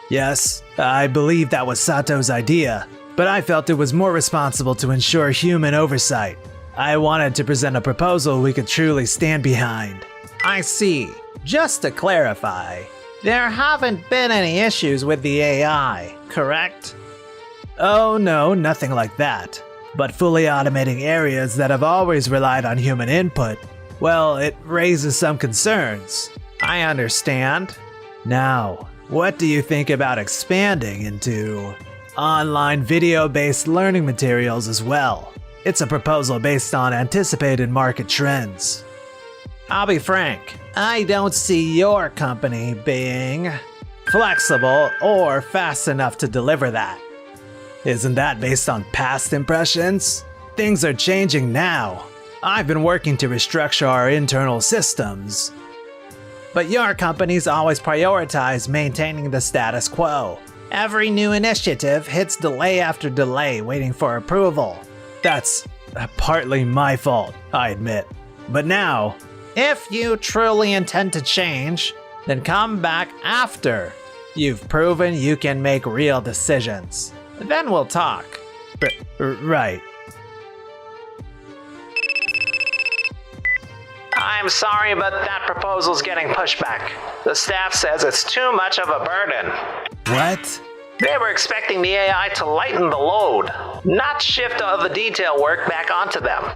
Yes, I believe that was Sato's idea, but I felt it was more responsible to ensure human oversight. I wanted to present a proposal we could truly stand behind. I see. Just to clarify, there haven't been any issues with the AI, correct? Oh no, nothing like that. But fully automating areas that have always relied on human input, well, it raises some concerns. I understand. Now, what do you think about expanding into online video-based learning materials as well? It's a proposal based on anticipated market trends. I'll be frank, I don't see your company being flexible or fast enough to deliver that. Isn't that based on past impressions? Things are changing now. I've been working to restructure our internal systems. But your company's always prioritized maintaining the status quo. Every new initiative hits delay after delay waiting for approval. That's partly my fault, I admit. But now, if you truly intend to change, then come back after you've proven you can make real decisions. Then we'll talk. Right. I'm sorry, but that proposal's getting pushed back. The staff says it's too much of a burden. What? They were expecting the AI to lighten the load, not shift all the detail work back onto them.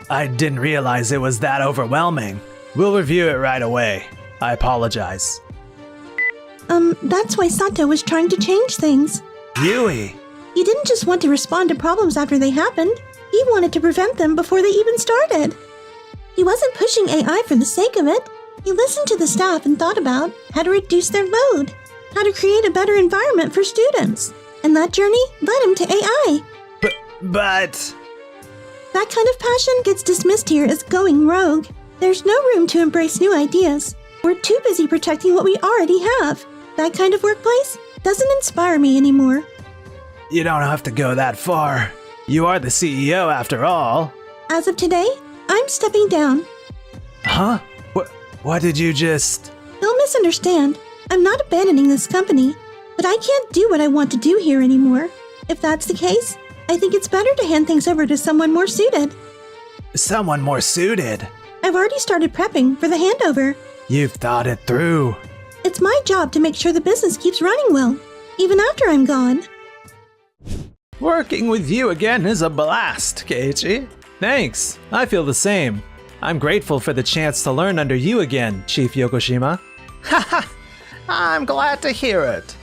I didn't realize it was that overwhelming. We'll review it right away. I apologize. That's why Sato was trying to change things. Yui! He didn't just want to respond to problems after they happened. He wanted to prevent them before they even started. He wasn't pushing AI for the sake of it. He listened to the staff and thought about how to reduce their load, how to create a better environment for students. And that journey led him to AI. But... That kind of passion gets dismissed here as going rogue. There's no room to embrace new ideas. We're too busy protecting what we already have. That kind of workplace doesn't inspire me anymore. You don't have to go that far. You are the CEO after all. As of today, I'm stepping down. Huh? What did you just... Don't misunderstand. I'm not abandoning this company, but I can't do what I want to do here anymore. If that's the case, I think it's better to hand things over to someone more suited. Someone more suited? I've already started prepping for the handover. You've thought it through. It's my job to make sure the business keeps running well, even after I'm gone. Working with you again is a blast, Keiichi. Thanks, I feel the same. I'm grateful for the chance to learn under you again, Chief Yokoshima. Haha! I'm glad to hear it.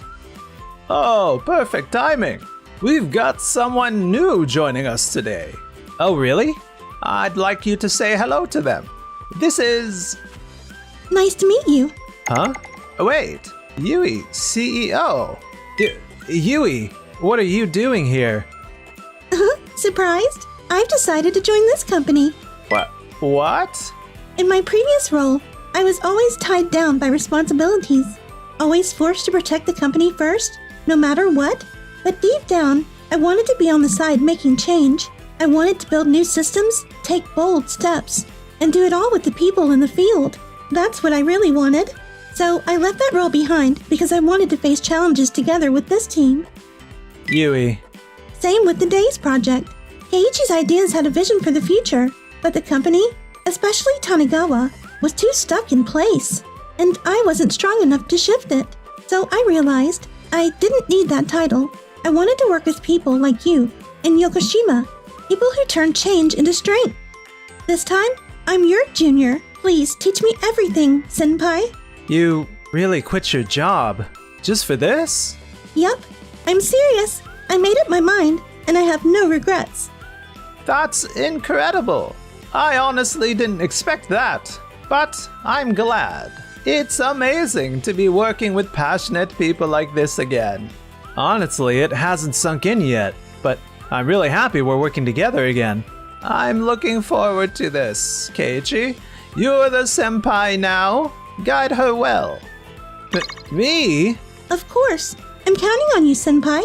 Oh, perfect timing. We've got someone new joining us today. Oh, really? I'd like you to say hello to them. This is... Nice to meet you. Huh? Wait, Yui, CEO. Yui, what are you doing here? Surprised? I've decided to join this company. What? In my previous role, I was always tied down by responsibilities. Always forced to protect the company first, no matter what. But deep down, I wanted to be on the side making change. I wanted to build new systems, take bold steps, and do it all with the people in the field. That's what I really wanted. So I left that role behind because I wanted to face challenges together with this team. Yui. Same with the Days project. Keiichi's ideas had a vision for the future, but the company, especially Tanigawa, was too stuck in place, and I wasn't strong enough to shift it. So I realized I didn't need that title. I wanted to work with people like you and Yokoshima, people who turn change into strength. This time, I'm your junior. Please teach me everything, senpai. You really quit your job just for this? Yup, I'm serious. I made up my mind, and I have no regrets. That's incredible. I honestly didn't expect that, but I'm glad. It's amazing to be working with passionate people like this again. Honestly, it hasn't sunk in yet, but I'm really happy we're working together again. I'm looking forward to this, Keiichi. You're the senpai now. Guide her well. But me? Of course. I'm counting on you, senpai.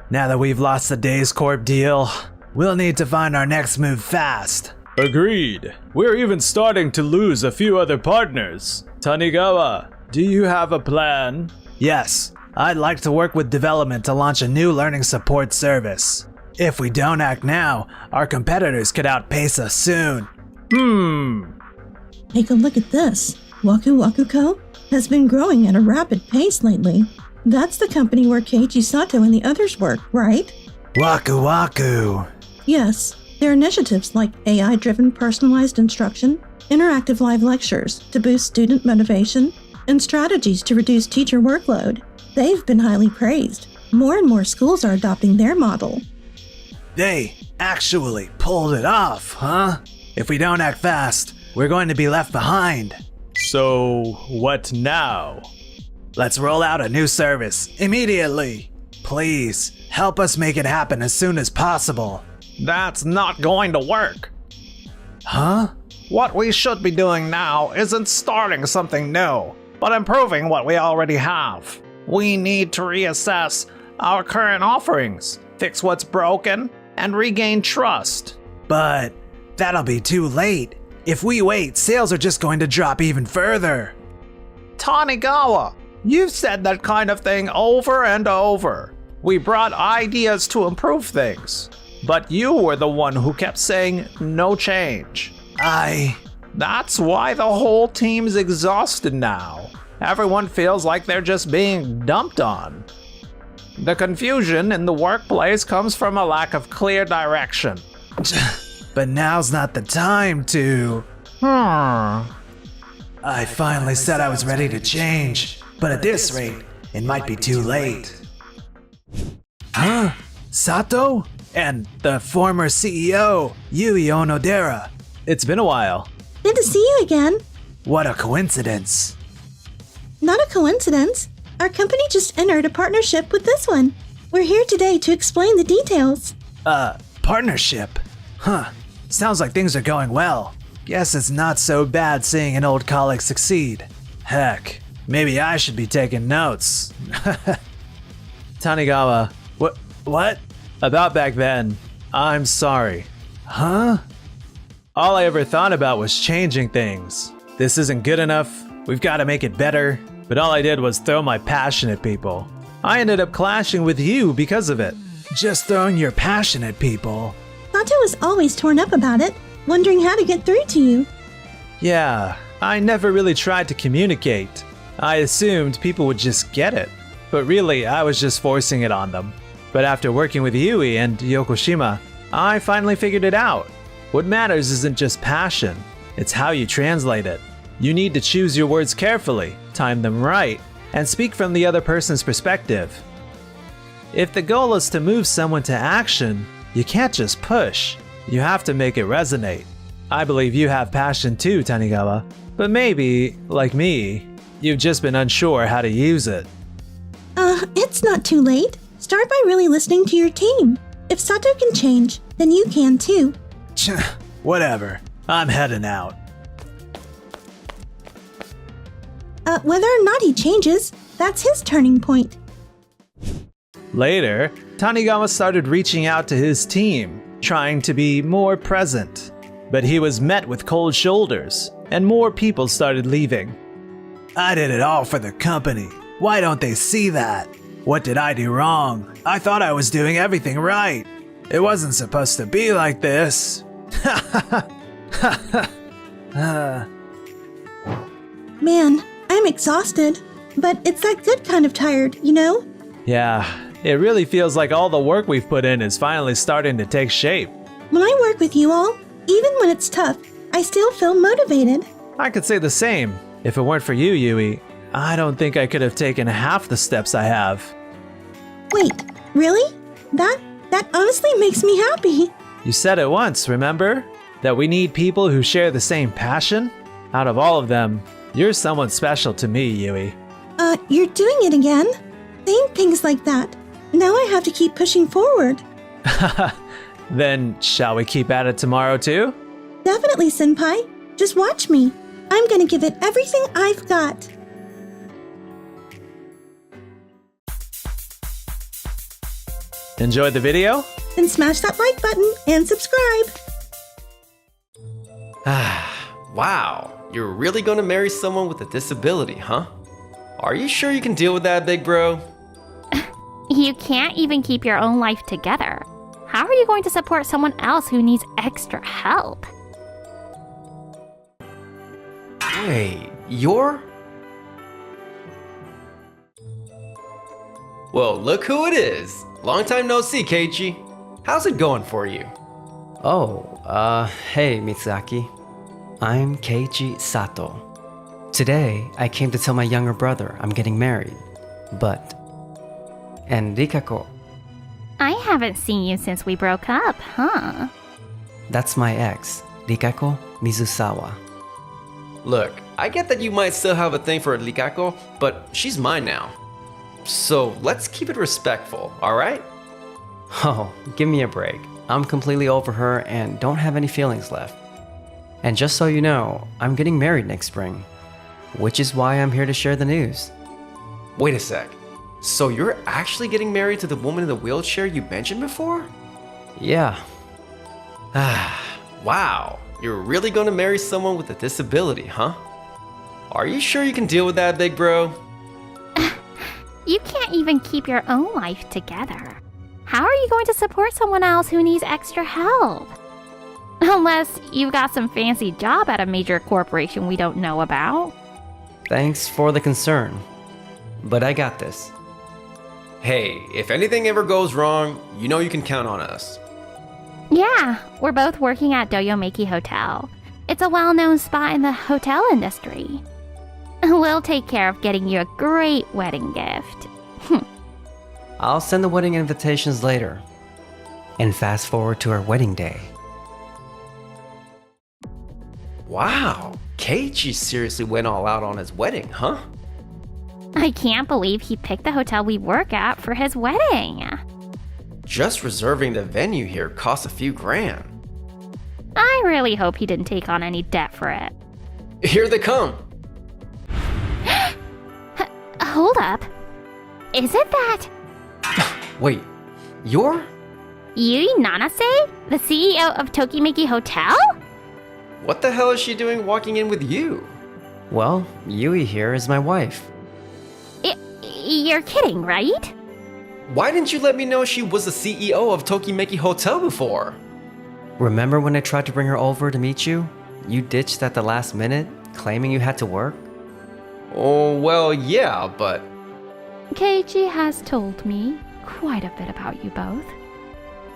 Now that we've lost the Days Corp deal, we'll need to find our next move fast. Agreed. We're even starting to lose a few other partners. Tanigawa, do you have a plan? Yes. I'd like to work with development to launch a new learning support service. If we don't act now, our competitors could outpace us soon. Take a look at this. Waku Waku Co. has been growing at a rapid pace lately. That's the company where Keiichi Sato and the others work, right? Waku Waku. Yes, their initiatives like AI-driven personalized instruction, interactive live lectures to boost student motivation, and strategies to reduce teacher workload. They've been highly praised. More and more schools are adopting their model. They actually pulled it off, huh? If we don't act fast, we're going to be left behind. So, what now? Let's roll out a new service immediately. Please, help us make it happen as soon as possible. That's not going to work. Huh? What we should be doing now isn't starting something new, but improving what we already have. We need to reassess our current offerings, fix what's broken, and regain trust. But that'll be too late. If we wait, sales are just going to drop even further. Tanigawa, you've said that kind of thing over and over. We brought ideas to improve things, but you were the one who kept saying no change. That's why the whole team's exhausted now. Everyone feels like they're just being dumped on. The confusion in the workplace comes from a lack of clear direction. But now's not the time to... I finally said I was ready to change, but at this rate, it might be too late. Huh? Sato? And the former CEO, Yui Onodera. It's been a while. Good to see you again. What a coincidence. Not a coincidence. Our company just entered a partnership with this one. We're here today to explain the details. Partnership? Huh. Sounds like things are going well. Guess it's not so bad seeing an old colleague succeed. Heck, maybe I should be taking notes. Tanigawa, what? About back then. I'm sorry. Huh? All I ever thought about was changing things. This isn't good enough. We've got to make it better. But all I did was throw my passion at people. I ended up clashing with you because of it. Just throwing your passion at people. Sato was always torn up about it, wondering how to get through to you. Yeah, I never really tried to communicate. I assumed people would just get it. But really, I was just forcing it on them. But after working with Yui and Yokoshima, I finally figured it out. What matters isn't just passion, it's how you translate it. You need to choose your words carefully, time them right, and speak from the other person's perspective. If the goal is to move someone to action, you can't just push. You have to make it resonate. I believe you have passion too, Tanigawa, but maybe, like me, you've just been unsure how to use it. It's not too late. Start by really listening to your team. If Sato can change, then you can too. Whatever. I'm heading out. Whether or not he changes, that's his turning point. Later, Tanigawa started reaching out to his team, trying to be more present. But he was met with cold shoulders, and more people started leaving. I did it all for the company. Why don't they see that? What did I do wrong? I thought I was doing everything right. It wasn't supposed to be like this. Man, I'm exhausted. But it's that good kind of tired, you know? Yeah, it really feels like all the work we've put in is finally starting to take shape. When I work with you all, even when it's tough, I still feel motivated. I could say the same. If it weren't for you, Yui, I don't think I could have taken half the steps I have. Wait, really? That honestly makes me happy. You said it once, remember? That we need people who share the same passion? Out of all of them, you're someone special to me, Yui. You're doing it again? Saying things like that. Now I have to keep pushing forward. Then, shall we keep at it tomorrow too? Definitely, Senpai. Just watch me. I'm gonna give it everything I've got. Enjoyed the Then smash that like button and subscribe. Wow, you're really gonna marry someone with a disability, huh? Are you sure you can deal with that, big bro? You can't even keep your own life together. How are you going to support someone else who needs extra help? Wait, you're... Well, look who it is. Long time no see, Keiichi. How's it going for you? Oh, hey, Mitsaki. I'm Keiichi Sato. Today, I came to tell my younger brother I'm getting married. But... And Rikako, I haven't seen you since we broke up, huh? that's my ex, Rikako Mizusawa. Look, I get that you might still have a thing for Rikako, but she's mine now. So let's keep it respectful, alright? Oh, give me a break. I'm completely over her and don't have any feelings left. And just so you know, I'm getting married next spring. Which is why I'm here to share the news. Wait a sec. So you're actually getting married to the woman in the wheelchair you mentioned before? Yeah. Wow. You're really gonna marry someone with a disability, huh? Are you sure you can deal with that, big bro? You can't even keep your own life together. How are you going to support someone else who needs extra help? Unless you've got some fancy job at a major corporation we don't know about. Thanks for the concern. But I got this. Hey, if anything ever goes wrong, you know you can count on us. Yeah, we're both working at Doyomeki Hotel. It's a well-known spot in the hotel industry. We'll take care of getting you a great wedding gift. I'll send the wedding invitations later. And fast forward to our wedding day. Wow, Keiichi seriously went all out on his wedding, huh? I can't believe he picked the hotel we work at for his wedding. Just reserving the venue here costs a few grand. I really hope he didn't take on any debt for it. Here they come. Hold up. Is it that Wait, you're? Yui Nanase, the CEO of Tokimeki Hotel? What the hell is she doing walking in with you? Well, Yui here is my wife. You're kidding, right? Why didn't you let me know she was the CEO of Tokimeki Hotel before? Remember when I tried to bring her over to meet you? You ditched at the last minute, claiming you had to work? Oh, well, yeah, but... Keiichi has told me quite a bit about you both.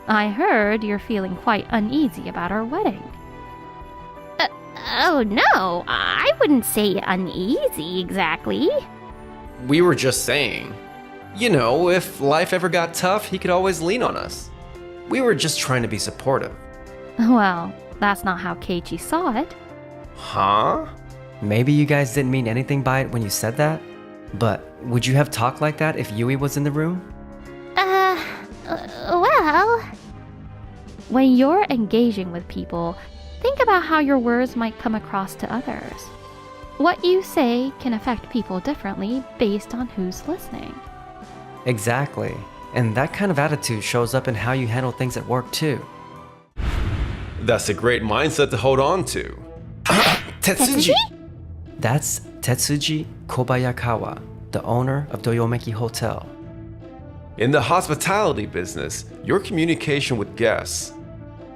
I heard you're feeling quite uneasy about our wedding. Oh no, I wouldn't say uneasy exactly. We were just saying. You know, if life ever got tough, he could always lean on us. We were just trying to be supportive. Well, that's not how Keiichi saw it. Huh? Maybe you guys didn't mean anything by it when you said that? But would you have talked like that if Yui was in the room? Well... When you're engaging with people, think about how your words might come across to others. What you say can affect people differently based on who's listening. Exactly. And that kind of attitude shows up in how you handle things at work too. That's a great mindset to hold on to. Tetsuji! That's Tetsuji Kobayakawa, the owner of Doyomeki Hotel. In the hospitality business, your communication with guests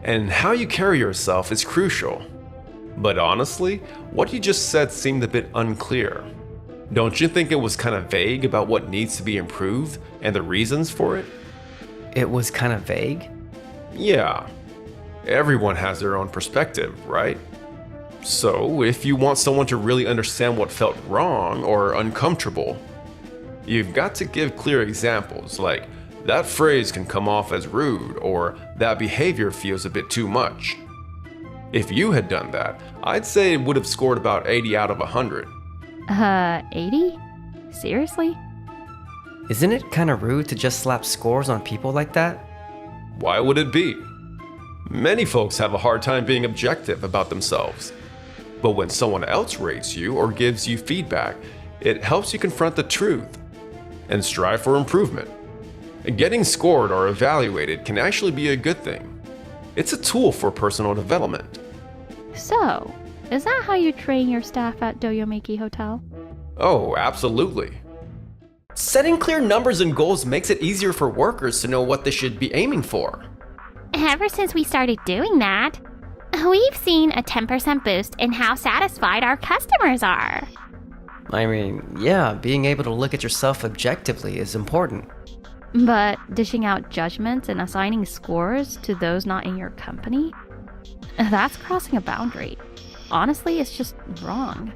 and how you carry yourself is crucial. But honestly, what you just said seemed a bit unclear. Don't you think it was kind of vague about what needs to be improved and the reasons for it? It was kind of vague. Yeah. Everyone has their own perspective, right? So, if you want someone to really understand what felt wrong or uncomfortable, you've got to give clear examples like, that phrase can come off as rude, or that behavior feels a bit too much. If you had done that, I'd say it would have scored about 80 out of 100. 80? Seriously? Isn't it kind of rude to just slap scores on people like that? Why would it be? Many folks have a hard time being objective about themselves. But when someone else rates you or gives you feedback, it helps you confront the truth and strive for improvement. Getting scored or evaluated can actually be a good thing. It's a tool for personal development. So, is that how you train your staff at Doyomeki Hotel? Oh, absolutely. Setting clear numbers and goals makes it easier for workers to know what they should be aiming for. Ever since we started doing that, we've seen a 10% boost in how satisfied our customers are. I mean, yeah, being able to look at yourself objectively is important. But dishing out judgments and assigning scores to those not in your company? That's crossing a boundary. Honestly, it's just wrong.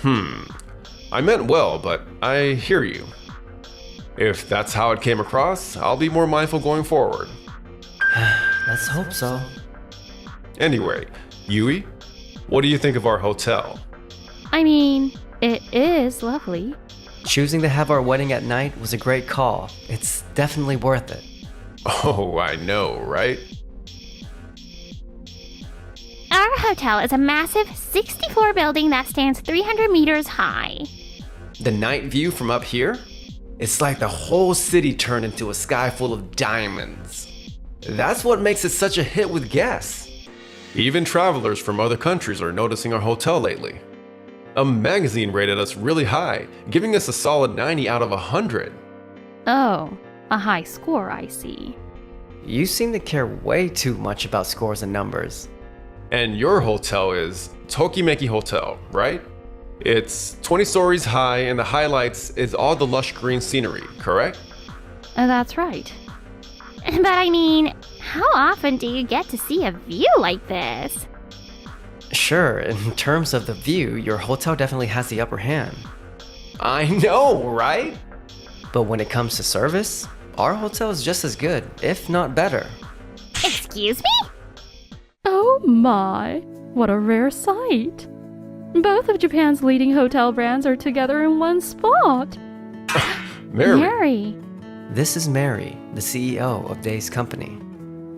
I meant well, but I hear you. If that's how it came across, I'll be more mindful going forward. Let's hope so. Anyway, Yui, what do you think of our hotel? I mean, it is lovely. Choosing to have our wedding at night was a great call. It's definitely worth it. Oh, I know, right? Our hotel is a massive 60-floor building that stands 300 meters high. The night view from up here? It's like the whole city turned into a sky full of diamonds. That's what makes it such a hit with guests. Even travelers from other countries are noticing our hotel lately. A magazine rated us really high, giving us a solid 90 out of 100. Oh, a high score, I see. You seem to care way too much about scores and numbers. And your hotel is Tokimeki Hotel, right? It's 20 stories high and the highlights is all the lush green scenery, correct? That's right. But I mean, how often do you get to see a view like this? Sure, in terms of the view, your hotel definitely has the upper hand. I know, right? But when it comes to service, our hotel is just as good, if not better. Excuse me? Oh my, what a rare sight. Both of Japan's leading hotel brands are together in one spot. Mary. This is Mary, the CEO of Day's Company,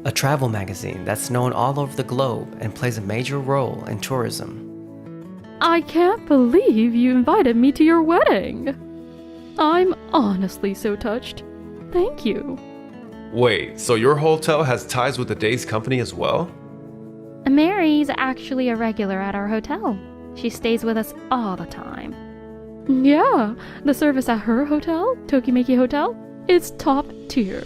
a travel magazine that's known all over the globe and plays a major role in tourism. I can't believe you invited me to your wedding. I'm honestly so touched. Thank you. Wait, so your hotel has ties with the Day's Company as well? Mary's actually a regular at our hotel. She stays with us all the time. Yeah, the service at her hotel, Tokimeki Hotel, is top tier.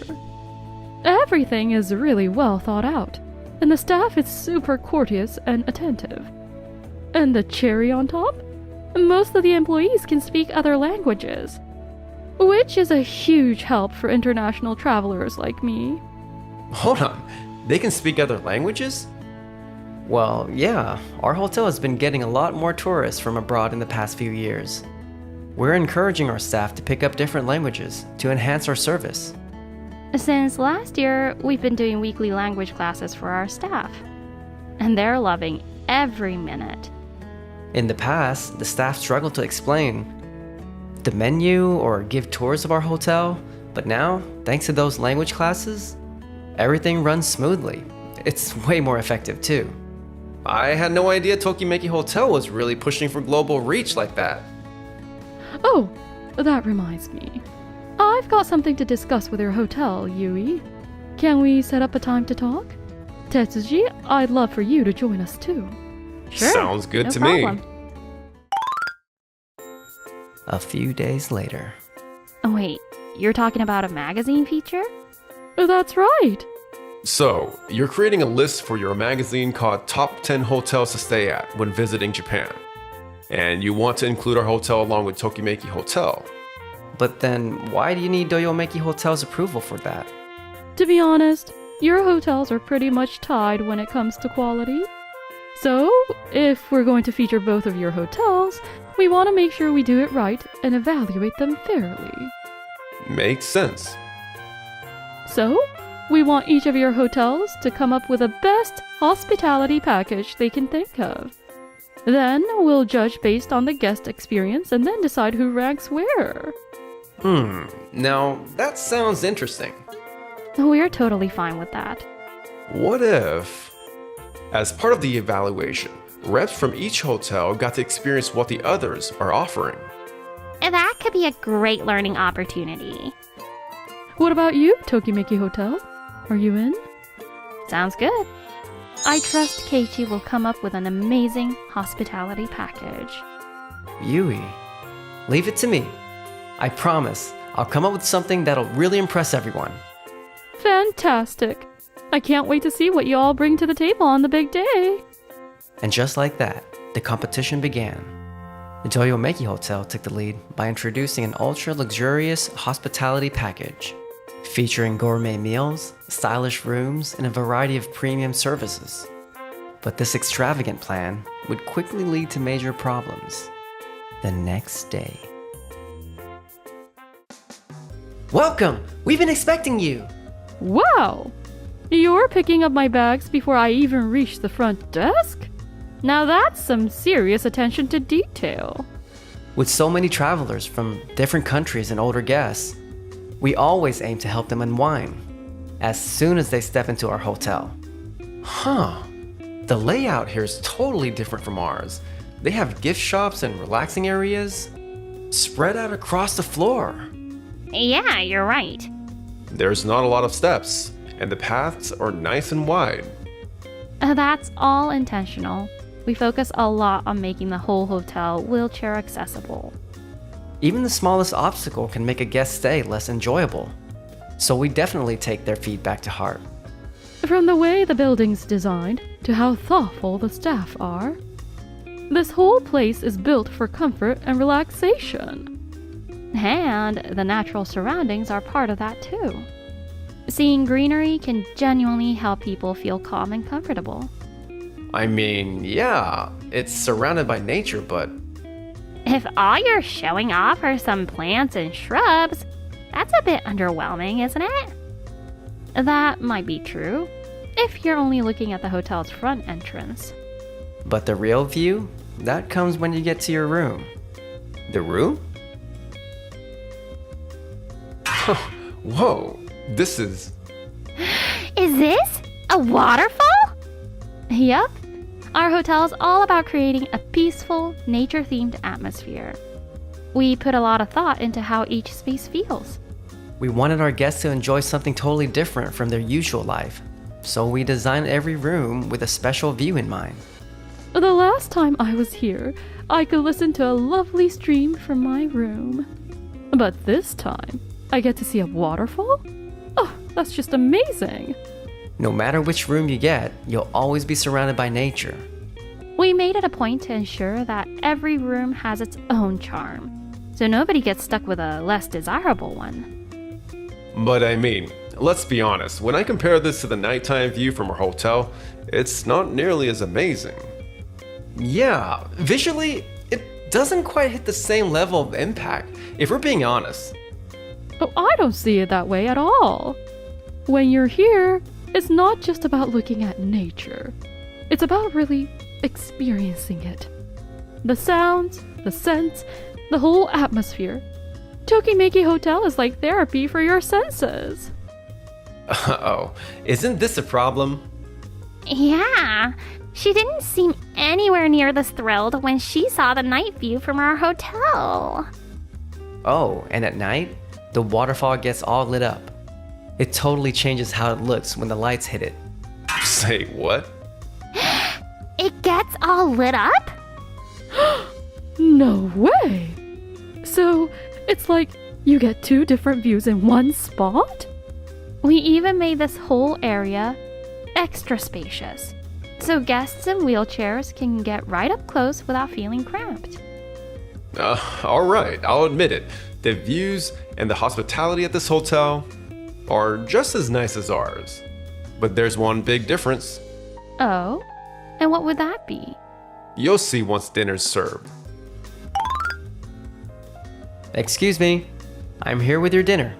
Everything is really well thought out, and the staff is super courteous and attentive. And the cherry on top? Most of the employees can speak other languages, which is a huge help for international travelers like me. Hold on, they can speak other languages? Well, yeah, our hotel has been getting a lot more tourists from abroad in the past few years. We're encouraging our staff to pick up different languages to enhance our service. Since last year, we've been doing weekly language classes for our staff, and they're loving every minute. In the past, the staff struggled to explain the menu or give tours of our hotel, but now, thanks to those language classes, everything runs smoothly. It's way more effective too. I had no idea Tokimeki Hotel was really pushing for global reach like that. Oh, that reminds me. I've got something to discuss with your hotel, Yui. Can we set up a time to talk? Tetsuji, I'd love for you to join us too. Sure. Sounds good No to problem. me. A few days later. Oh, wait, you're talking about a magazine feature? That's right. So, you're creating a list for your magazine called Top 10 Hotels to Stay At when visiting Japan. And you want to include our hotel along with Tokimeki Hotel. But then, why do you need Doyomeki Hotel's approval for that? To be honest, your hotels are pretty much tied when it comes to quality. So, if we're going to feature both of your hotels, we want to make sure we do it right and evaluate them fairly. Makes sense. So, we want each of your hotels to come up with the best hospitality package they can think of. Then, we'll judge based on the guest experience and then decide who ranks where. Now, that sounds interesting. We're totally fine with that. What if, as part of the evaluation, reps from each hotel got to experience what the others are offering? That could be a great learning opportunity. What about you, Tokimeki Hotel? Are you in? Sounds good. I trust Keiichi will come up with an amazing hospitality package. Yui, leave it to me. I promise, I'll come up with something that'll really impress everyone. Fantastic. I can't wait to see what you all bring to the table on the big day. And just like that, the competition began. The Toyomeki Hotel took the lead by introducing an ultra-luxurious hospitality package, featuring gourmet meals, stylish rooms, and a variety of premium services. But this extravagant plan would quickly lead to major problems. The next day. Welcome! We've been expecting you! Wow! You're picking up my bags before I even reach the front desk? Now that's some serious attention to detail. With so many travelers from different countries and older guests, we always aim to help them unwind as soon as they step into our hotel. Huh. The layout here is totally different from ours. They have gift shops and relaxing areas spread out across the floor. Yeah, you're right. There's not a lot of steps, and the paths are nice and wide. That's all intentional. We focus a lot on making the whole hotel wheelchair accessible. Even the smallest obstacle can make a guest stay less enjoyable, so we definitely take their feedback to heart. From the way the building's designed to how thoughtful the staff are, this whole place is built for comfort and relaxation. And the natural surroundings are part of that too. Seeing greenery can genuinely help people feel calm and comfortable. I mean, yeah, it's surrounded by nature, but If all you're showing off are some plants and shrubs, that's a bit underwhelming, isn't it? That might be true, if you're only looking at the hotel's front entrance. But the real view, that comes when you get to your room. the room? Whoa, this is... Is this a waterfall? Yep. Our hotel is all about creating a peaceful, nature-themed atmosphere. We put a lot of thought into how each space feels. We wanted our guests to enjoy something totally different from their usual life, so we designed every room with a special view in mind. The last time I was here, I could listen to a lovely stream from my room. But this time, I get to see a waterfall? Oh, that's just amazing! No matter which room you get, you'll always be surrounded by nature. We made it a point to ensure that every room has its own charm, so nobody gets stuck with a less desirable one. But I mean, let's be honest, when I compare this to the nighttime view from our hotel, it's not nearly as amazing. Yeah, visually, it doesn't quite hit the same level of impact, if we're being honest. Oh, I don't see it that way at all. When you're here, it's not just about looking at nature. It's about really experiencing it. The sounds, the scents, the whole atmosphere. Tokimeki Hotel is like therapy for your senses. Uh-oh, isn't this a problem? Yeah, she didn't seem anywhere near this thrilled when she saw the night view from our hotel. Oh, and at night, the waterfall gets all lit up. It totally changes how it looks when the lights hit it. Say what? It gets all lit up? No way! So, it's like You get 2 different views in one spot? We even made this whole area extra spacious, so guests in wheelchairs can get right up close without feeling cramped. Alright, I'll admit it. The views and the hospitality at this hotel are just as nice as ours. But there's one big difference. Oh? And what would that be? You'll see once dinner's served. Excuse me, I'm here with your dinner.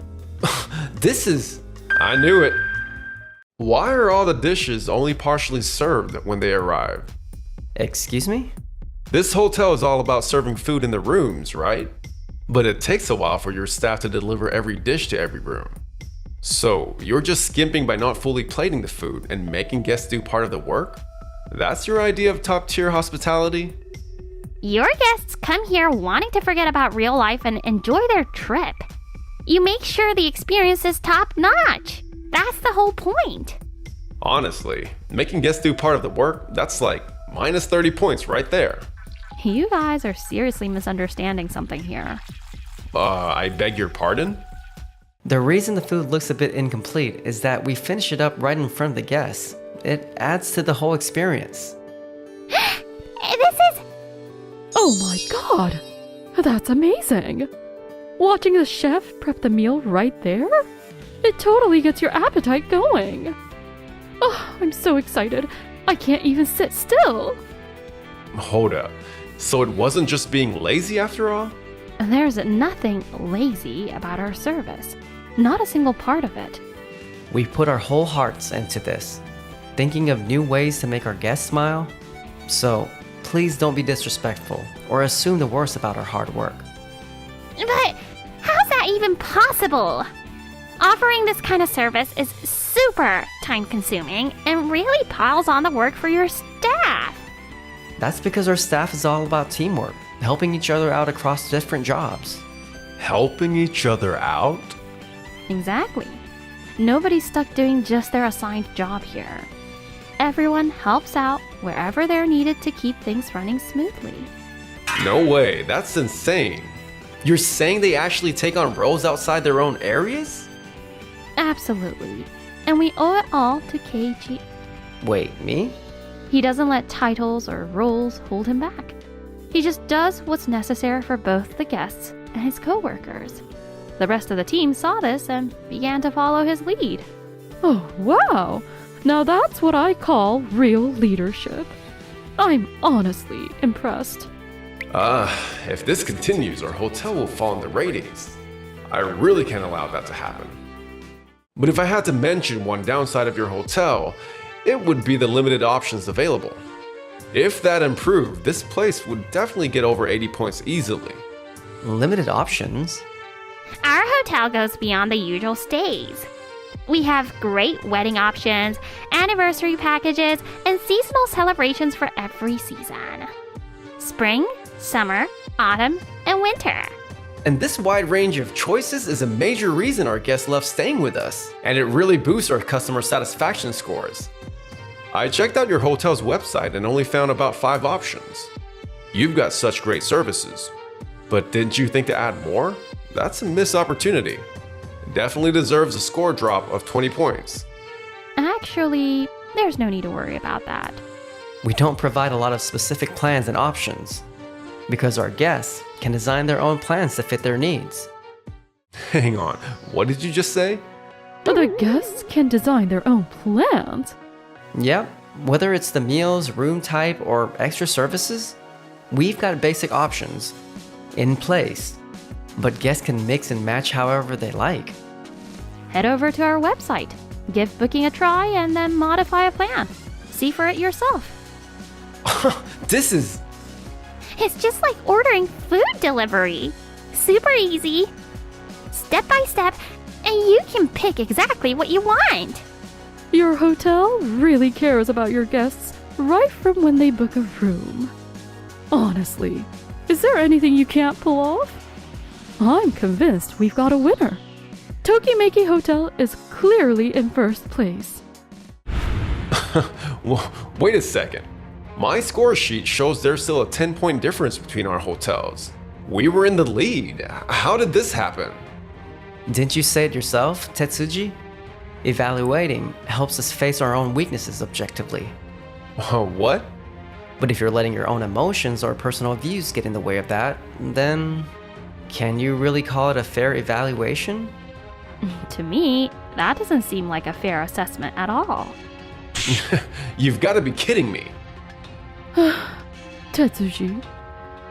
This is... I knew it. Why are all the dishes only partially served when they arrive? Excuse me? This hotel is all about serving food in the rooms, right? But it takes a while for your staff to deliver every dish to every room. So you're just skimping by not fully plating the food and making guests do part of the work? That's your idea of top-tier hospitality? Your guests come here wanting to forget about real life and enjoy their trip. You make sure the experience is top-notch. That's the whole point. Honestly, making guests do part of the work, that's like minus 30 points right there. You guys are seriously misunderstanding something here. I beg your pardon? The reason the food looks a bit incomplete is that we finish it up right in front of the guests. It adds to the whole experience. This is... Oh my god! That's amazing! Watching the chef prep the meal right there? It totally gets your appetite going! Oh, I'm so excited. I can't even sit still. Hold up. So it wasn't just being lazy after all? There's nothing lazy about our service. Not a single part of it. We put our whole hearts into this, thinking of new ways to make our guests smile. So please don't be disrespectful or assume the worst about our hard work. But how's that even possible? Offering this kind of service is super time-consuming and really piles on the work for your staff. That's because our staff is all about teamwork, helping each other out across different jobs. Helping each other out? Exactly. Nobody's stuck doing just their assigned job here. Everyone helps out wherever they're needed to keep things running smoothly. No way, that's insane. You're saying they actually take on roles outside their own areas? Absolutely. And we owe it all to KG. Wait, me? He doesn't let titles or roles hold him back. He just does what's necessary for both the guests and his coworkers. The rest of the team saw this and began to follow his lead. Oh, wow! Now that's what I call real leadership. I'm honestly impressed. If this continues, our hotel will fall in the ratings. I really can't allow that to happen. But if I had to mention one downside of your hotel, it would be the limited options available. If that improved, this place would definitely get over 80 points easily. Limited options? Our hotel goes beyond the usual stays. We have great wedding options, anniversary packages, and seasonal celebrations for every season. Spring, summer, autumn, and winter. And this wide range of choices is a major reason our guests love staying with us, and it really boosts our customer satisfaction scores. I checked out your hotel's website and only found about 5 options. You've got such great services. But didn't you think to add more? That's a missed opportunity. Definitely deserves a score drop of 20 points. Actually, there's no need to worry about that. We don't provide a lot of specific plans and options, because our guests can design their own plans to fit their needs. Hang on, what did you just say? The guests can design their own plans. Yep, whether it's the meals, room type, or extra services, we've got basic options in place, but guests can mix and match however they like. Head over to our website, give booking a try, and then modify a plan. See for it yourself. This is... It's just like ordering food delivery. Super easy. Step by step, and you can pick exactly what you want. Your hotel really cares about your guests right from when they book a room. Honestly, is there anything you can't pull off? I'm convinced we've got a winner. Tokimeki Hotel is clearly in first place. Well, wait a second. My score sheet shows there's still a 10-point difference between our hotels. We were in the lead. How did this happen? Didn't you say it yourself, Tetsuji? Evaluating helps us face our own weaknesses objectively. What? But if you're letting your own emotions or personal views get in the way of that, then can you really call it a fair evaluation? To me, that doesn't seem like a fair assessment at all. You've got to be kidding me. Tetsuji,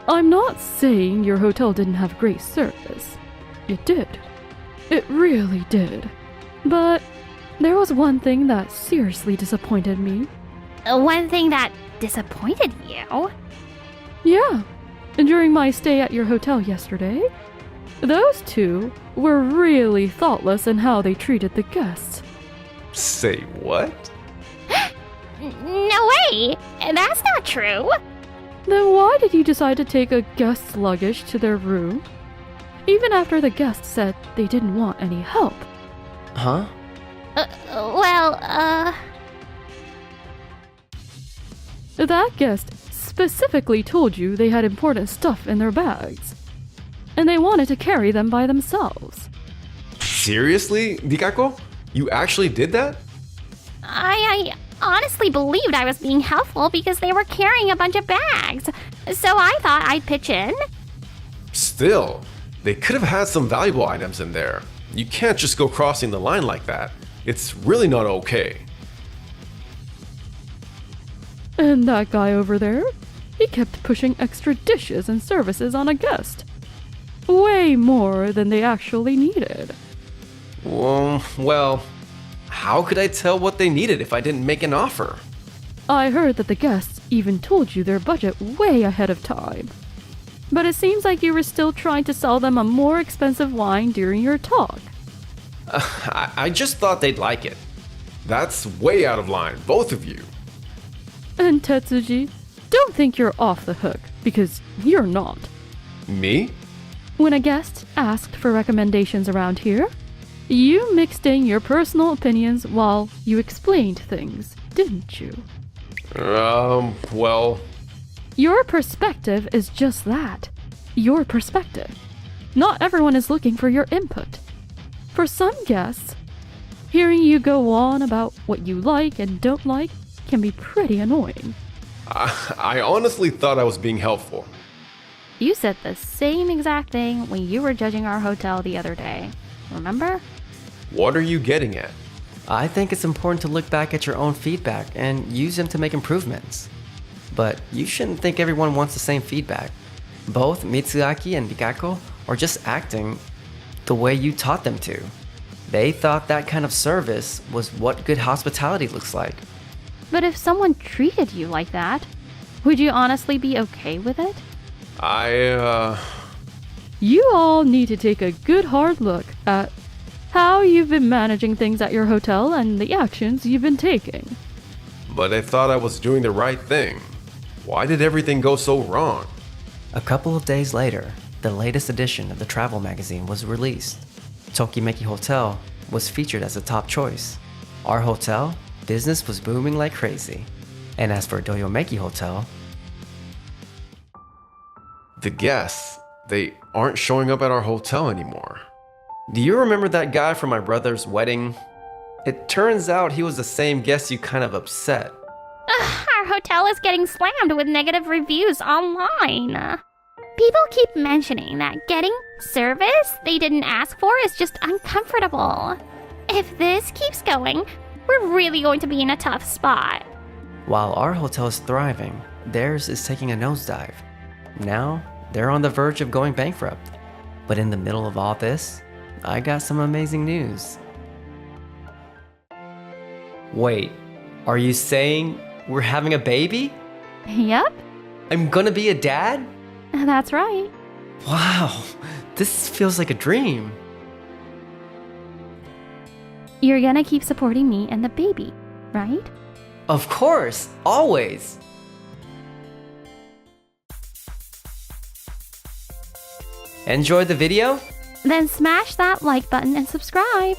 I'm not saying your hotel didn't have great service. It did. It really did. But there was one thing that seriously disappointed me. One thing that disappointed you? Yeah, and during my stay at your hotel yesterday, those two were really thoughtless in how they treated the guests. Say what? No way! That's not true! Then why did you decide to take a guest's luggage to their room? Even after the guest said they didn't want any help. Huh? That guest specifically told you they had important stuff in their bags, and they wanted to carry them by themselves. Seriously, Dikako? You actually did that? I honestly believed I was being helpful because they were carrying a bunch of bags. So I thought I'd pitch in. Still, they could have had some valuable items in there. You can't just go crossing the line like that. It's really not okay. And that guy over there, he kept pushing extra dishes and services on a guest. Way more than they actually needed. Well, how could I tell what they needed if I didn't make an offer? I heard that the guests even told you their budget way ahead of time. But it seems like you were still trying to sell them a more expensive wine during your talk. I just thought they'd like it. That's way out of line, both of you. And Tetsuji, don't think you're off the hook, because you're not. Me? When a guest asked for recommendations around here, you mixed in your personal opinions while you explained things, didn't you? Well... Your perspective is just that. Your perspective. Not everyone is looking for your input. For some guests, hearing you go on about what you like and don't like can be pretty annoying. I honestly thought I was being helpful. You said the same exact thing when you were judging our hotel the other day. Remember? What are you getting at? I think it's important to look back at your own feedback and use them to make improvements. But you shouldn't think everyone wants the same feedback. Both Mitsuaki and Dikako are just acting the way you taught them to. They thought that kind of service was what good hospitality looks like. But if someone treated you like that, would you honestly be okay with it? You all need to take a good hard look at how you've been managing things at your hotel and the actions you've been taking. But I thought I was doing the right thing. Why did everything go so wrong? A couple of days later, the latest edition of the travel magazine was released. Tokimeki Hotel was featured as a top choice. Our hotel, business was booming like crazy. And as for Doyomeki Hotel, The guests, they aren't showing up at our hotel anymore. do you remember that guy from my brother's wedding? It turns out he was the same guest you kind of upset. Our hotel is getting slammed with negative reviews online. People keep mentioning that getting service they didn't ask for is just uncomfortable. If this keeps going, we're really going to be in a tough spot. While our hotel is thriving, theirs is taking a nosedive. Now, they're on the verge of going bankrupt. But in the middle of all this, I got some amazing news. Wait, are you saying we're having a baby? Yep, I'm gonna be a dad? that's right. Wow, this feels like a dream. You're gonna keep supporting me and the baby, right? Of course, always. Enjoyed the video? Then smash that like button and subscribe.